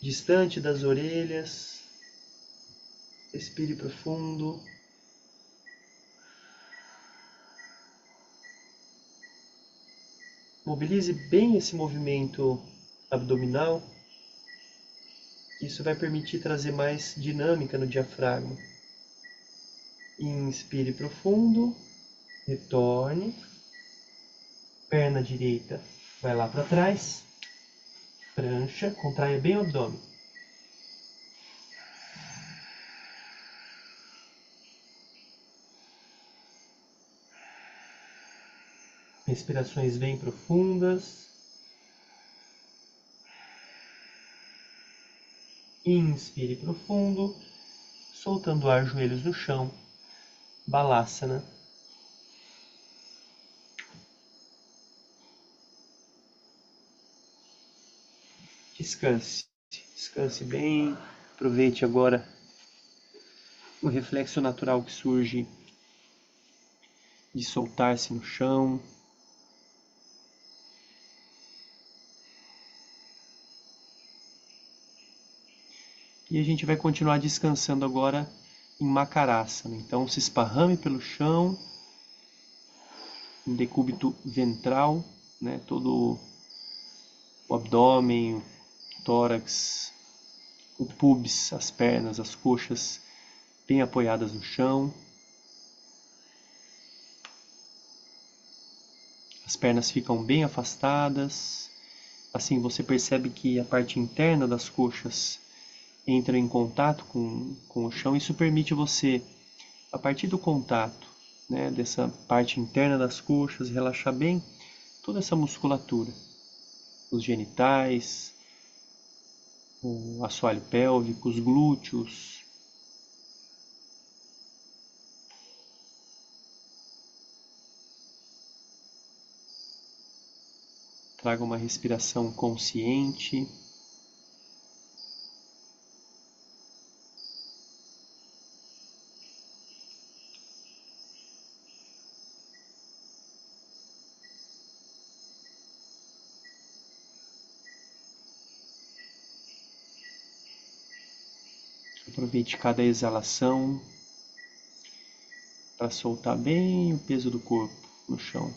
distante das orelhas. Respire profundo. Mobilize bem esse movimento abdominal. Isso vai permitir trazer mais dinâmica no diafragma. Inspire profundo. Retorne. Perna direita vai lá para trás. Prancha, contraia bem o abdômen. Respirações bem profundas. Inspire profundo, soltando o ar, joelhos no chão. Balasana. Descanse. Descanse bem. Aproveite agora o reflexo natural que surge de soltar-se no chão. E a gente vai continuar descansando agora em Makarasana. Então se esparrame pelo chão, em decúbito ventral, né? Todo o abdômen, o tórax, o pubis, as pernas, as coxas bem apoiadas no chão. As pernas ficam bem afastadas. Assim você percebe que a parte interna das coxas entra em contato com o chão. Isso permite você, a partir do contato, né, dessa parte interna das coxas, relaxar bem toda essa musculatura. Os genitais, o assoalho pélvico, os glúteos. Traga uma respiração consciente. Aproveite cada exalação para soltar bem o peso do corpo no chão.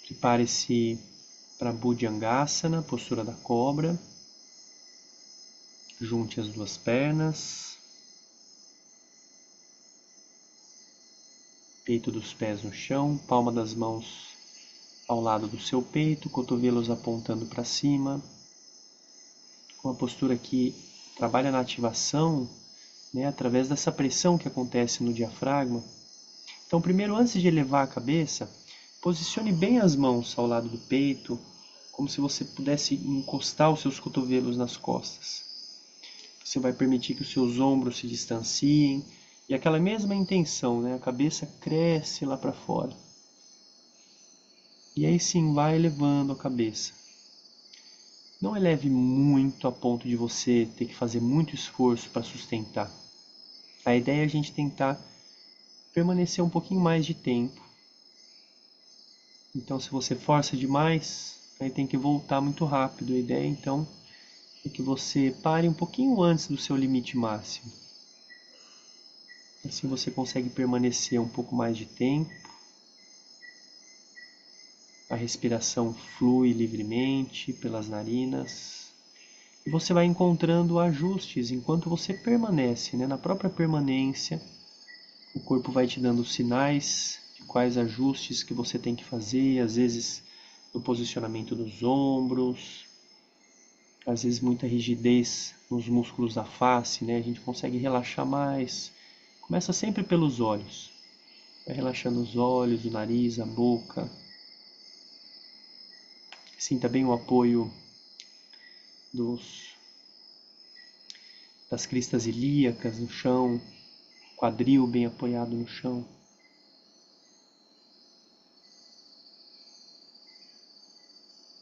Prepare-se para Bhujangasana, postura da cobra. Junte as duas pernas. Peito dos pés no chão, palma das mãos ao lado do seu peito, cotovelos apontando para cima. Uma postura que trabalha na ativação, né, através dessa pressão que acontece no diafragma. Então, primeiro, antes de elevar a cabeça, posicione bem as mãos ao lado do peito, como se você pudesse encostar os seus cotovelos nas costas. Você vai permitir que os seus ombros se distanciem e aquela mesma intenção, né, a cabeça cresce lá para fora. E aí sim, vai elevando a cabeça. Não eleve muito a ponto de você ter que fazer muito esforço para sustentar. A ideia é a gente tentar permanecer um pouquinho mais de tempo. Então, se você força demais, aí tem que voltar muito rápido. A ideia, então, é que você pare um pouquinho antes do seu limite máximo. Assim você consegue permanecer um pouco mais de tempo. A respiração flui livremente pelas narinas. E você vai encontrando ajustes enquanto você permanece, né? Na própria permanência, o corpo vai te dando sinais de quais ajustes que você tem que fazer, às vezes no posicionamento dos ombros, às vezes muita rigidez nos músculos da face, né? A gente consegue relaxar mais. Começa sempre pelos olhos. Vai relaxando os olhos, o nariz, a boca. Sinta bem o apoio das cristas ilíacas no chão, quadril bem apoiado no chão.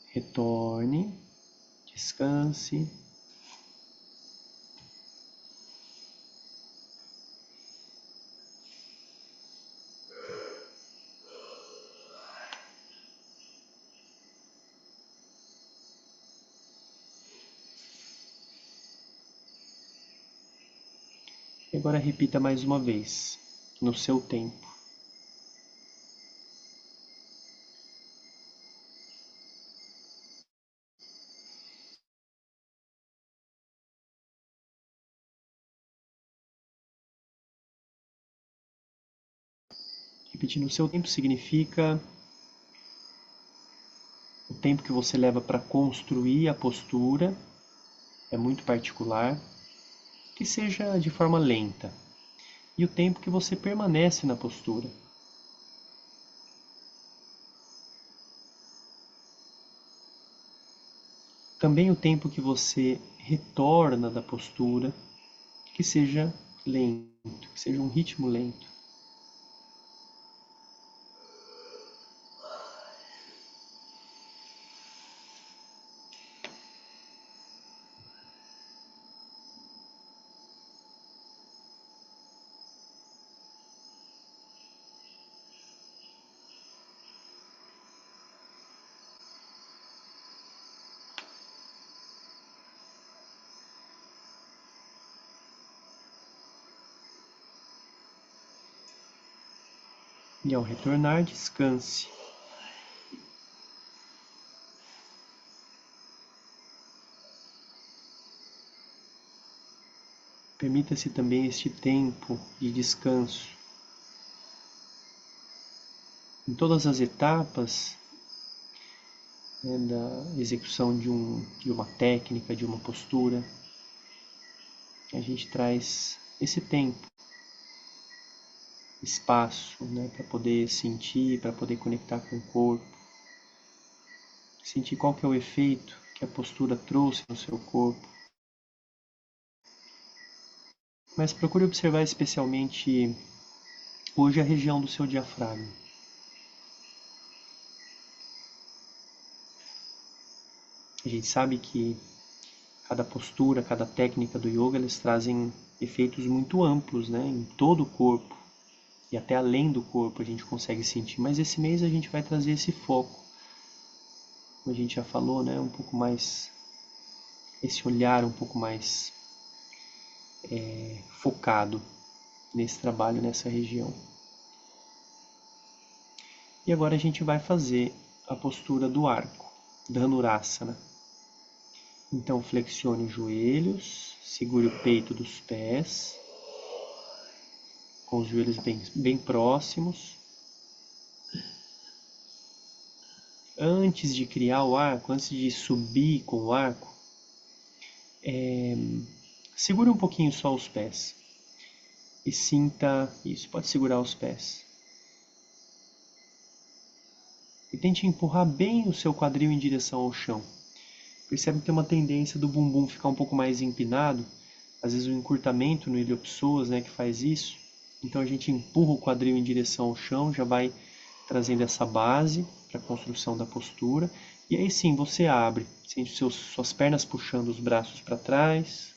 Retorne, descanse. E agora repita mais uma vez, no seu tempo. Repetindo, o seu tempo significa o tempo que você leva para construir a postura, é muito particular, que seja de forma lenta. E o tempo que você permanece na postura. Também o tempo que você retorna da postura, que seja lento, que seja um ritmo lento. E ao retornar, descanse. Permita-se também este tempo de descanso. Em todas as etapas, né, da execução de uma técnica, de uma postura, a gente traz esse tempo, espaço, né, para poder sentir, para poder conectar com o corpo, sentir qual que é o efeito que a postura trouxe no seu corpo. Mas procure observar especialmente hoje a região do seu diafragma. A gente sabe que cada postura, cada técnica do yoga, eles trazem efeitos muito amplos, né, em todo o corpo. E até além do corpo a gente consegue sentir. Mas esse mês a gente vai trazer esse foco. Como a gente já falou, né, um pouco mais, esse olhar um pouco mais focado nesse trabalho, nessa região. E agora a gente vai fazer a postura do arco, Dhanurasana. Então flexione os joelhos, segure o peito dos pés, com os joelhos bem próximos. Antes de criar o arco, antes de subir com o arco, segure um pouquinho só os pés. E sinta isso, pode segurar os pés. E tente empurrar bem o seu quadril em direção ao chão. Percebe que tem uma tendência do bumbum ficar um pouco mais empinado, às vezes o encurtamento no iliopsoas, né, que faz isso. Então a gente empurra o quadril em direção ao chão, já vai trazendo essa base para a construção da postura. E aí sim, você abre, sente suas pernas puxando os braços para trás.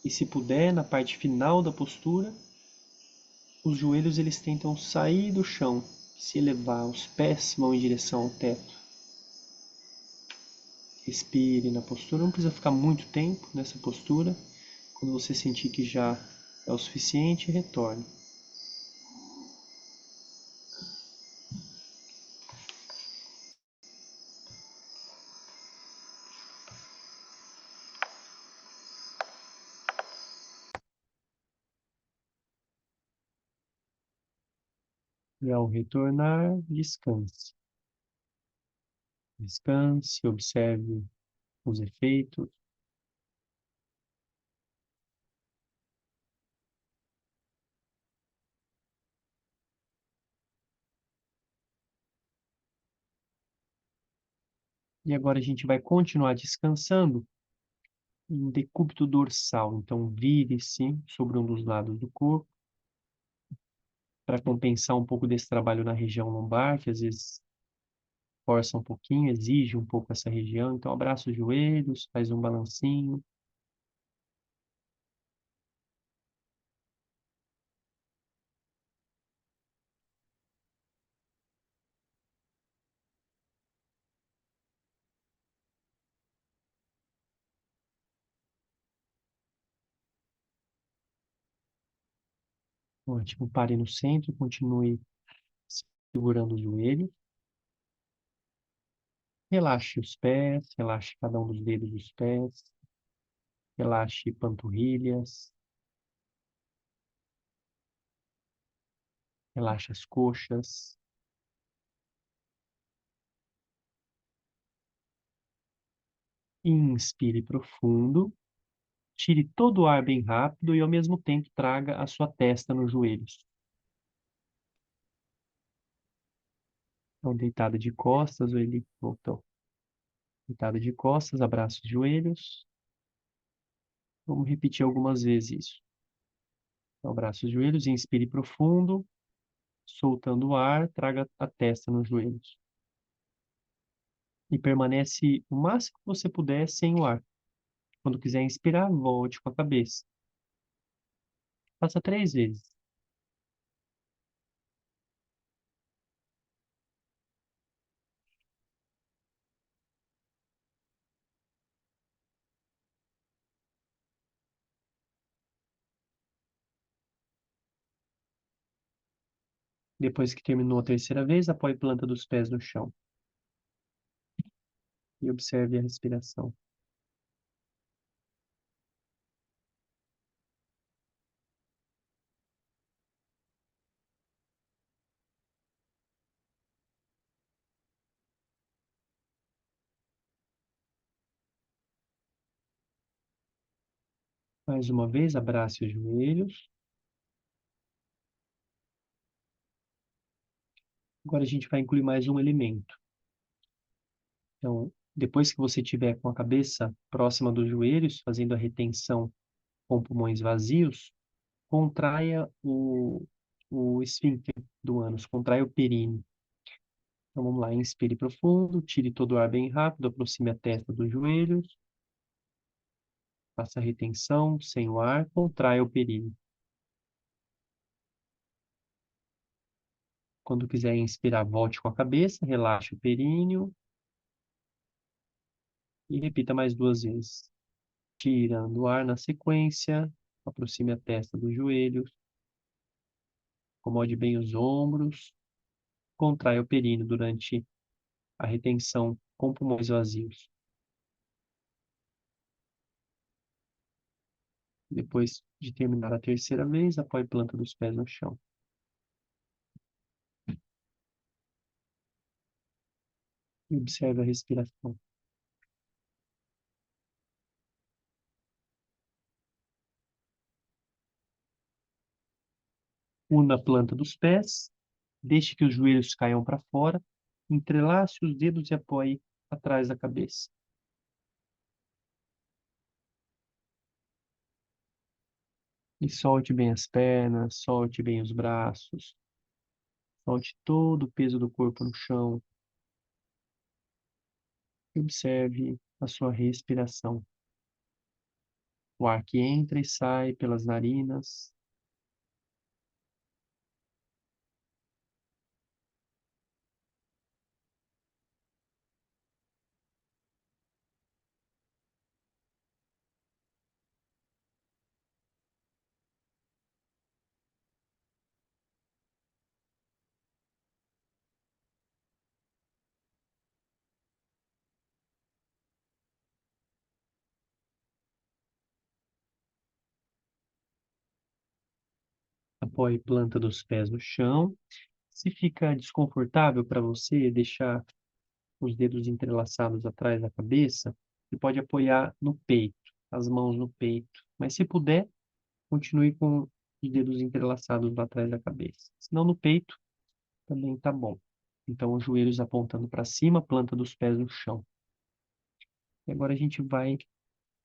E se puder, na parte final da postura, os joelhos eles tentam sair do chão, se elevar, os pés vão em direção ao teto. Respire na postura, não precisa ficar muito tempo nessa postura. Quando você sentir que já é o suficiente, retorne. E ao retornar, descanse. Descanse, observe os efeitos. E agora a gente vai continuar descansando em decúbito dorsal. Então, vire-se sobre um dos lados do corpo para compensar um pouco desse trabalho na região lombar, que às vezes força um pouquinho, exige um pouco essa região. Então, abraça os joelhos, faz um balancinho. Ótimo, pare no centro, continue segurando o joelho. Relaxe os pés, relaxe cada um dos dedos dos pés. Relaxe panturrilhas. Relaxa as coxas. Inspire profundo. Tire todo o ar bem rápido e, ao mesmo tempo, traga a sua testa nos joelhos. Então, deitada de costas, ou ele voltou. Deitada de costas, abraça os joelhos. Vamos repetir algumas vezes isso. Então, abraça os joelhos, inspire profundo. Soltando o ar, traga a testa nos joelhos. E permanece o máximo que você puder sem o ar. Quando quiser inspirar, volte com a cabeça. Faça 3 vezes. Depois que terminou a terceira vez, apoie a planta dos pés no chão e observe a respiração. Mais uma vez, abrace os joelhos. Agora a gente vai incluir mais um elemento. Então, depois que você estiver com a cabeça próxima dos joelhos, fazendo a retenção com pulmões vazios, contraia o esfíncter do ânus, contraia o períneo. Então vamos lá, inspire profundo, tire todo o ar bem rápido, aproxime a testa dos joelhos, faça a retenção sem o ar, contraia o períneo. Quando quiser inspirar, volte com a cabeça, relaxe o períneo e repita mais 2 vezes. Tirando o ar na sequência, aproxime a testa dos joelhos, acomode bem os ombros, contraia o períneo durante a retenção com pulmões vazios. Depois de terminar a terceira vez, apoie a planta dos pés no chão. E observe a respiração. Una a planta dos pés, deixe que os joelhos caiam para fora, entrelace os dedos e apoie atrás da cabeça. E solte bem as pernas, solte bem os braços, solte todo o peso do corpo no chão. E observe a sua respiração. O ar que entra e sai pelas narinas. Apoie a planta dos pés no chão. Se fica desconfortável para você deixar os dedos entrelaçados atrás da cabeça, você pode apoiar no peito, as mãos no peito. Mas se puder, continue com os dedos entrelaçados lá atrás da cabeça. Se não no peito, também tá bom. Então, os joelhos apontando para cima, planta dos pés no chão. E agora a gente vai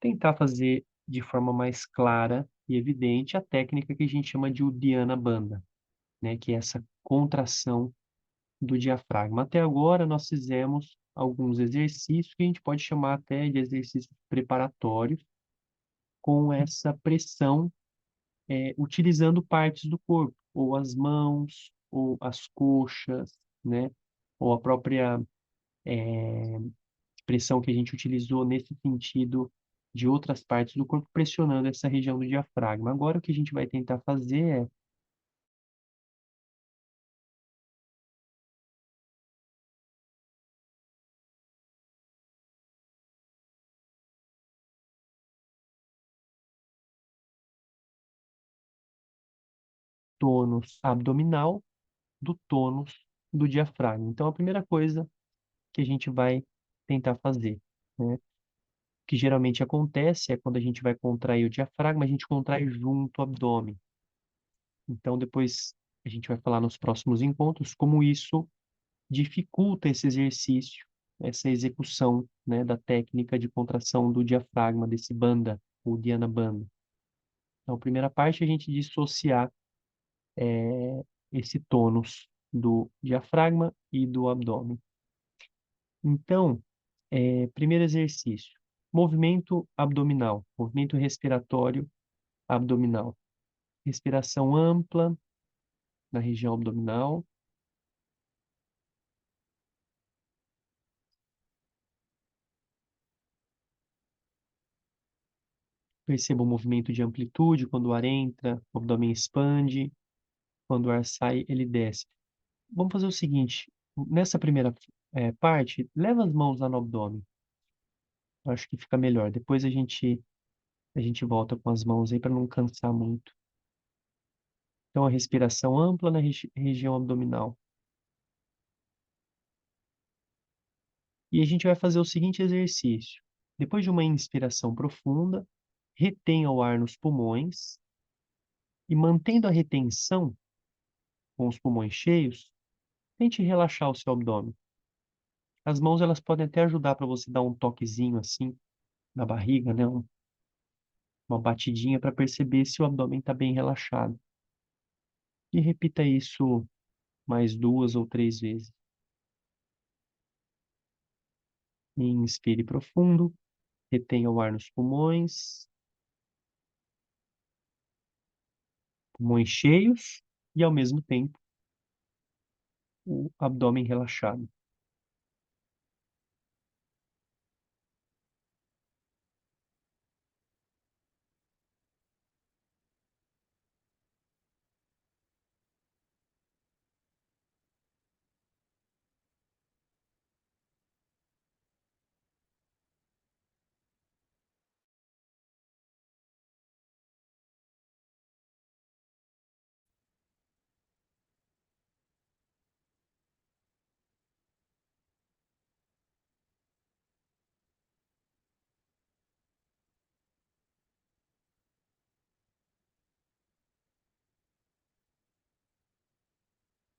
tentar fazer de forma mais clara e evidente a técnica que a gente chama de Uddiyana Bandha, né? Que é essa contração do diafragma. Até agora, nós fizemos alguns exercícios que a gente pode chamar até de exercícios preparatórios, com essa pressão, utilizando partes do corpo, ou as mãos, ou as coxas, né? Ou a própria pressão que a gente utilizou nesse sentido de outras partes do corpo, pressionando essa região do diafragma. Agora, o que a gente vai tentar fazer é tônus abdominal, do tônus do diafragma. Então, a primeira coisa que a gente vai tentar fazer, né? O que geralmente acontece é quando a gente vai contrair o diafragma, a gente contrai junto ao abdômen. Então, depois a gente vai falar nos próximos encontros como isso dificulta esse exercício, essa execução, né, da técnica de contração do diafragma, desse banda, o Dhyana Bandha. Então, a primeira parte é a gente dissociar esse tônus do diafragma e do abdômen. Então, primeiro exercício, movimento abdominal, movimento respiratório abdominal. Respiração ampla na região abdominal. Perceba o movimento de amplitude, quando o ar entra, o abdômen expande, quando o ar sai, ele desce. Vamos fazer o seguinte, nessa primeira parte, leva as mãos lá no abdômen. Eu acho que fica melhor. Depois a gente volta com as mãos aí para não cansar muito. Então, a respiração ampla na região abdominal. E a gente vai fazer o seguinte exercício. Depois de uma inspiração profunda, retenha o ar nos pulmões e mantendo a retenção com os pulmões cheios, tente relaxar o seu abdômen. As mãos elas podem até ajudar para você dar um toquezinho assim na barriga, né? Uma batidinha para perceber se o abdômen está bem relaxado. E repita isso mais 2 ou 3 vezes. Inspire profundo, retenha o ar nos pulmões, pulmões cheios e ao mesmo tempo o abdômen relaxado.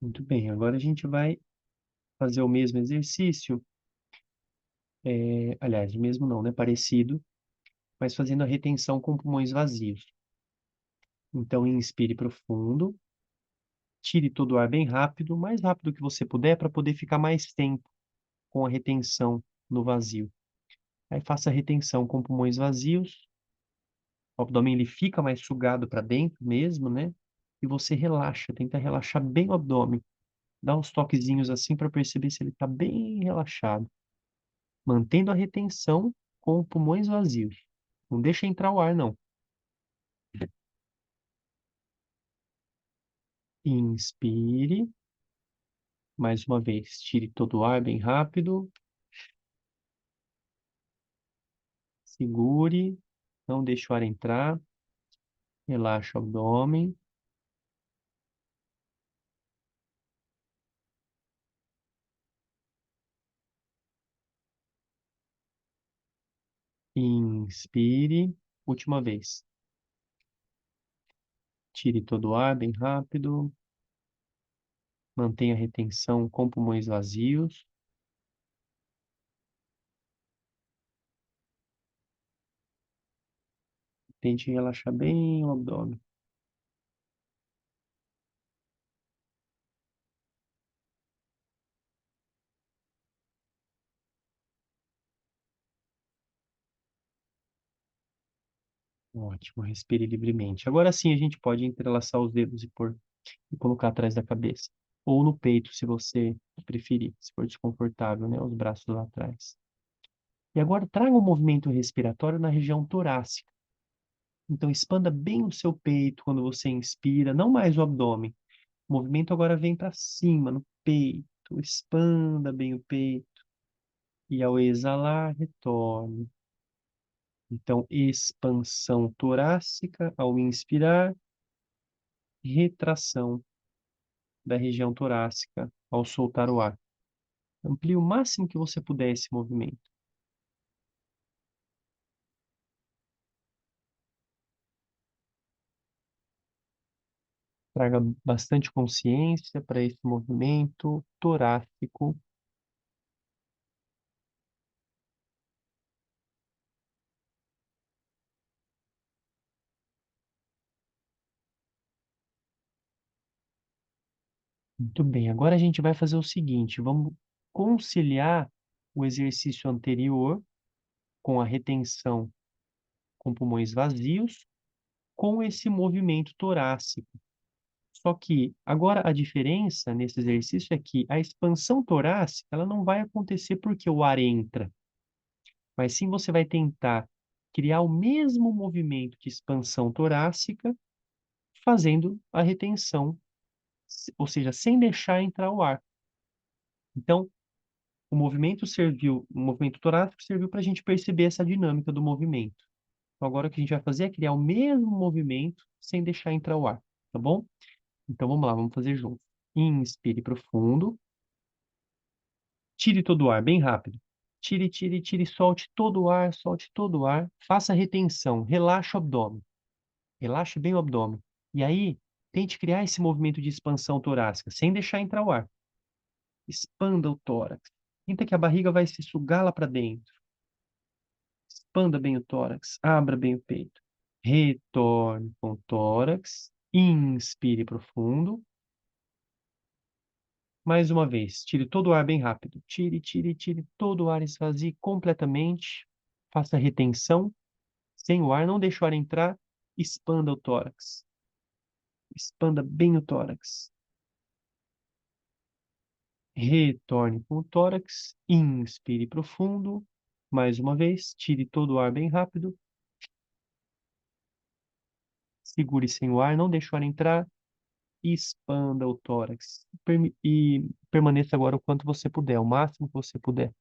Muito bem, agora a gente vai fazer o mesmo exercício, aliás, o mesmo não, né? Parecido, mas fazendo a retenção com pulmões vazios. Então, inspire profundo, tire todo o ar bem rápido, o mais rápido que você puder, para poder ficar mais tempo com a retenção no vazio. Aí faça a retenção com pulmões vazios, o abdômen ele fica mais sugado para dentro mesmo, né? E você relaxa, tenta relaxar bem o abdômen. Dá uns toquezinhos assim para perceber se ele está bem relaxado. Mantendo a retenção com pulmões vazios. Não deixa entrar o ar, não. Inspire. Mais uma vez, tire todo o ar bem rápido. Segure. Não deixe o ar entrar. Relaxa o abdômen. Inspire. Última vez. Tire todo o ar bem rápido. Mantenha a retenção com pulmões vazios. Tente relaxar bem o abdômen. Ótimo, respire livremente. Agora sim a gente pode entrelaçar os dedos e colocar atrás da cabeça. Ou no peito, se você preferir, se for desconfortável, né? Os braços lá atrás. E agora traga um movimento respiratório na região torácica. Então expanda bem o seu peito quando você inspira, não mais o abdômen. O movimento agora vem para cima, no peito. Expanda bem o peito. E ao exalar, retorne. Então, expansão torácica ao inspirar, retração da região torácica ao soltar o ar. Amplie o máximo que você puder esse movimento. Traga bastante consciência para esse movimento torácico. Muito bem. Agora a gente vai fazer o seguinte: vamos conciliar o exercício anterior com a retenção com pulmões vazios com esse movimento torácico. Só que agora a diferença nesse exercício é que a expansão torácica ela não vai acontecer porque o ar entra, mas sim você vai tentar criar o mesmo movimento de expansão torácica fazendo a retenção, ou seja, sem deixar entrar o ar. Então, o movimento torácico serviu para a gente perceber essa dinâmica do movimento. Então, agora o que a gente vai fazer é criar o mesmo movimento sem deixar entrar o ar, tá bom? Então vamos lá, vamos fazer junto. Inspire profundo. Tire todo o ar, bem rápido. Tire, tire, tire, solte todo o ar, solte todo o ar. Faça retenção, relaxe o abdômen. Relaxe bem o abdômen. E aí, tente criar esse movimento de expansão torácica, sem deixar entrar o ar. Expanda o tórax. Sinta que a barriga vai se sugar lá para dentro. Expanda bem o tórax, abra bem o peito. Retorne com o tórax. Inspire profundo. Mais uma vez, tire todo o ar bem rápido. Tire, tire, tire todo o ar, esvazie completamente. Faça retenção. Sem o ar, não deixe o ar entrar. Expanda o tórax. Expanda bem o tórax. Retorne com o tórax. Inspire profundo. Mais uma vez, tire todo o ar bem rápido. Segure sem o ar, não deixe o ar entrar. Expanda o tórax. E permaneça agora o quanto você puder, o máximo que você puder.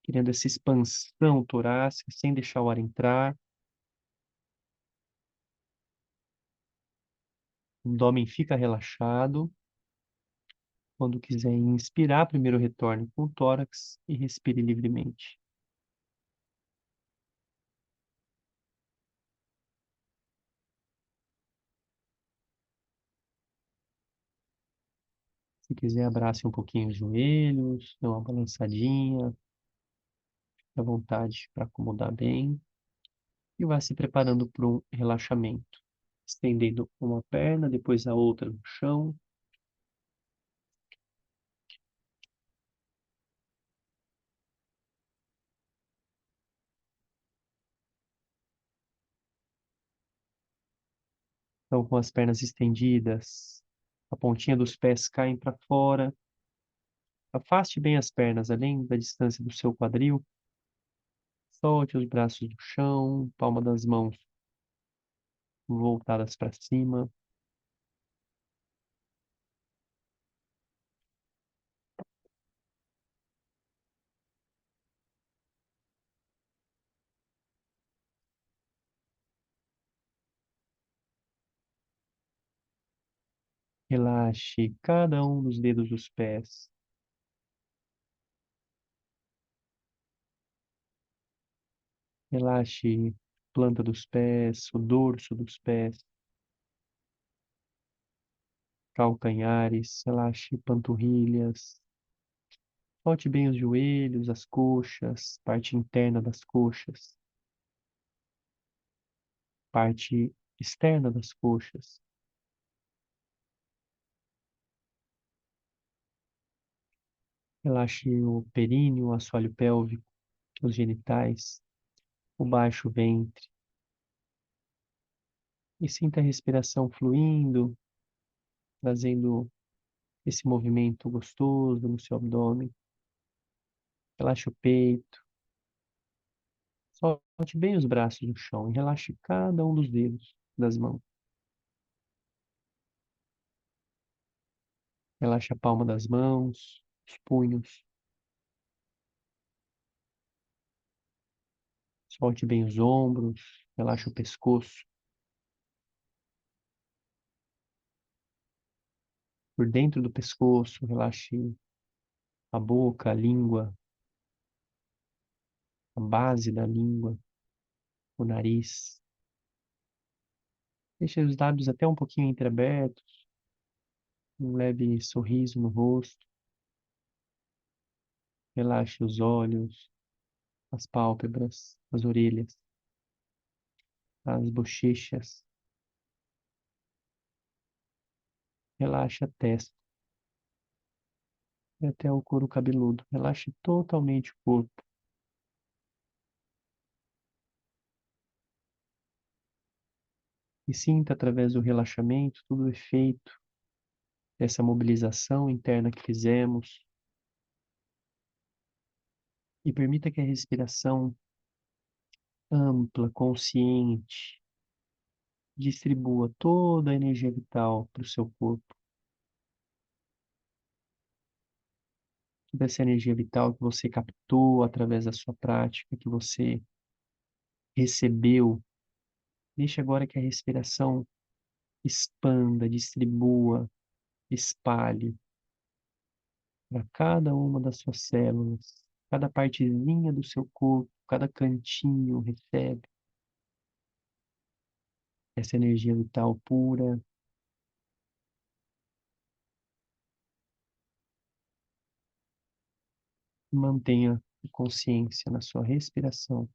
Querendo essa expansão torácica, sem deixar o ar entrar. O abdômen fica relaxado. Quando quiser inspirar, primeiro retorne com o tórax e respire livremente. Se quiser, abrace um pouquinho os joelhos, dê uma balançadinha, fique à vontade para acomodar bem. E vá se preparando para um relaxamento. Estendendo uma perna, depois a outra no chão. Então, com as pernas estendidas, a pontinha dos pés caem para fora. Afaste bem as pernas, além da distância do seu quadril. Solte os braços do chão, palma das mãos voltadas para cima. Relaxe cada um dos dedos dos pés. Relaxe a planta dos pés, o dorso dos pés, calcanhares. Relaxe panturrilhas. Solte bem os joelhos, as coxas, parte interna das coxas, parte externa das coxas. Relaxe o períneo, o assoalho pélvico, os genitais, o baixo ventre. E sinta a respiração fluindo, trazendo esse movimento gostoso no seu abdômen. Relaxe o peito. Solte bem os braços no chão e relaxe cada um dos dedos das mãos. Relaxe a palma das mãos, os punhos. Solte bem os ombros. Relaxe o pescoço. por dentro do pescoço, relaxe a boca, a língua, a base da língua, o nariz. Deixe os lábios até um pouquinho entreabertos, um leve sorriso no rosto. Relaxe os olhos, as pálpebras, as orelhas, as bochechas. Relaxe a testa e até o couro cabeludo. Relaxe totalmente o corpo e sinta através do relaxamento todo o efeito dessa mobilização interna que fizemos e permita que a respiração ampla, consciente, distribua toda a energia vital para o seu corpo. Toda essa energia vital que você captou através da sua prática, que você recebeu. Deixe agora que a respiração expanda, distribua, espalhe para cada uma das suas células, cada partezinha do seu corpo, cada cantinho recebe essa energia vital pura. Mantenha a consciência na sua respiração.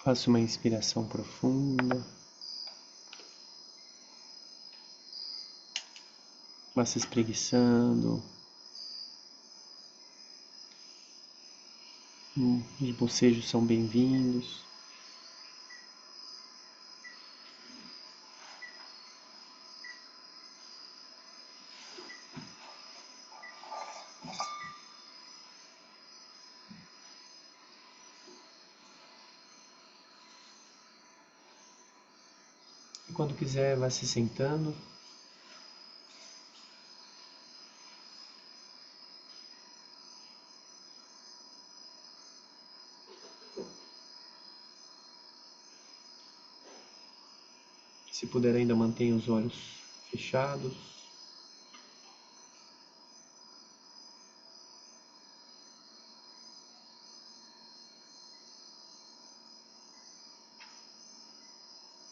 Faça uma inspiração profunda. Vá se espreguiçando. Os bocejos são bem-vindos. E quando quiser, vá se sentando. Se puder, ainda mantenha os olhos fechados.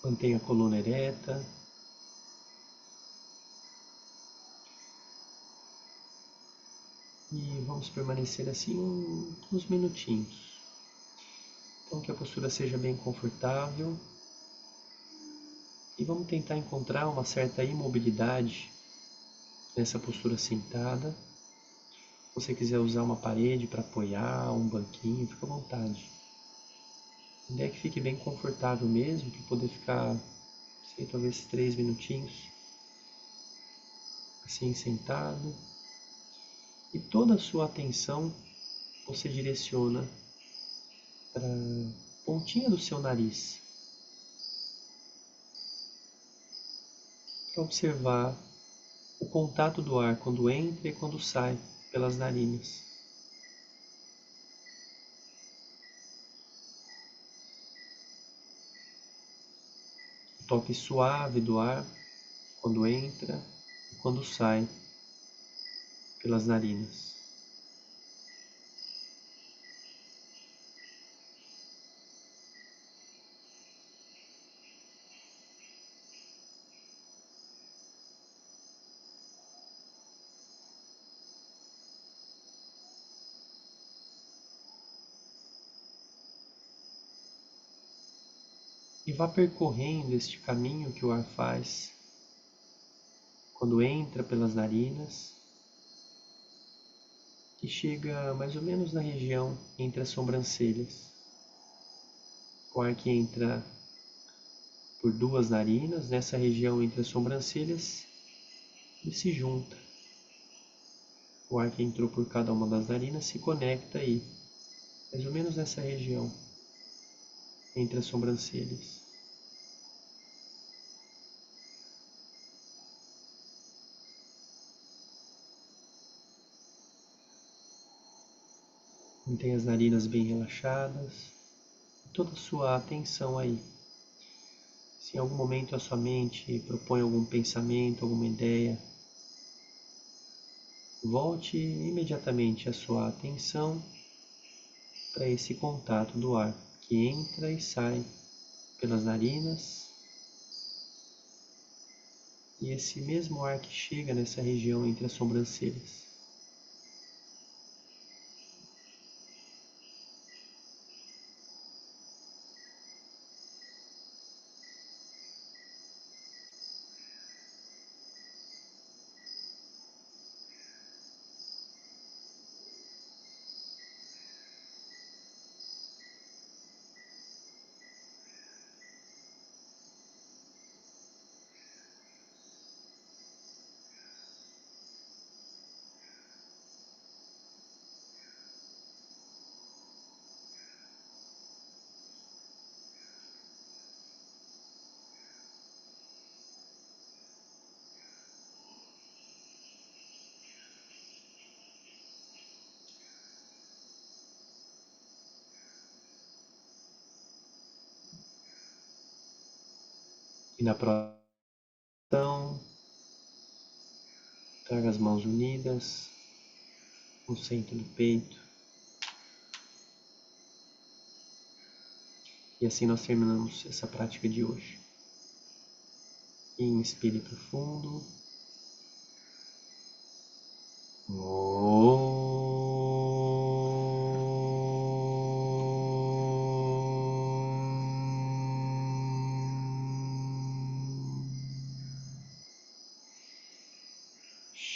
Mantenha a coluna ereta. E vamos permanecer assim uns minutinhos. Então, que a postura seja bem confortável. E vamos tentar encontrar uma certa imobilidade nessa postura sentada. Se você quiser usar uma parede para apoiar, um banquinho, fica à vontade. A ideia é que fique bem confortável mesmo, para poder ficar, sei, talvez 3 minutinhos, assim sentado. E toda a sua atenção você direciona para a pontinha do seu nariz, para observar o contato do ar quando entra e quando sai pelas narinas. O toque suave do ar quando entra e quando sai pelas narinas. E vá percorrendo este caminho que o ar faz quando entra pelas narinas e chega mais ou menos na região entre as sobrancelhas. O ar que entra por duas narinas, nessa região entre as sobrancelhas, e se junta. O ar que entrou por cada uma das narinas se conecta aí, mais ou menos nessa região entre as sobrancelhas. Mantenha as narinas bem relaxadas, toda a sua atenção aí. Se em algum momento a sua mente propõe algum pensamento, alguma ideia, volte imediatamente a sua atenção para esse contato do ar que entra e sai pelas narinas e esse mesmo ar que chega nessa região entre as sobrancelhas. E na próxima, traga as mãos unidas no centro do peito. E assim nós terminamos essa prática de hoje. Inspire profundo.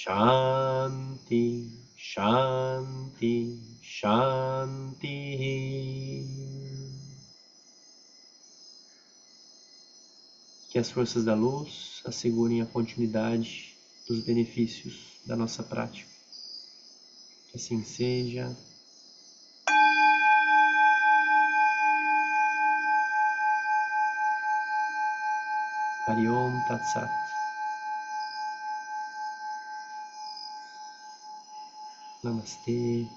Shanti, Shanti, Shanti. Que as forças da luz assegurem a continuidade dos benefícios da nossa prática. Que assim seja. Hari Om Tat Sat. Namastê.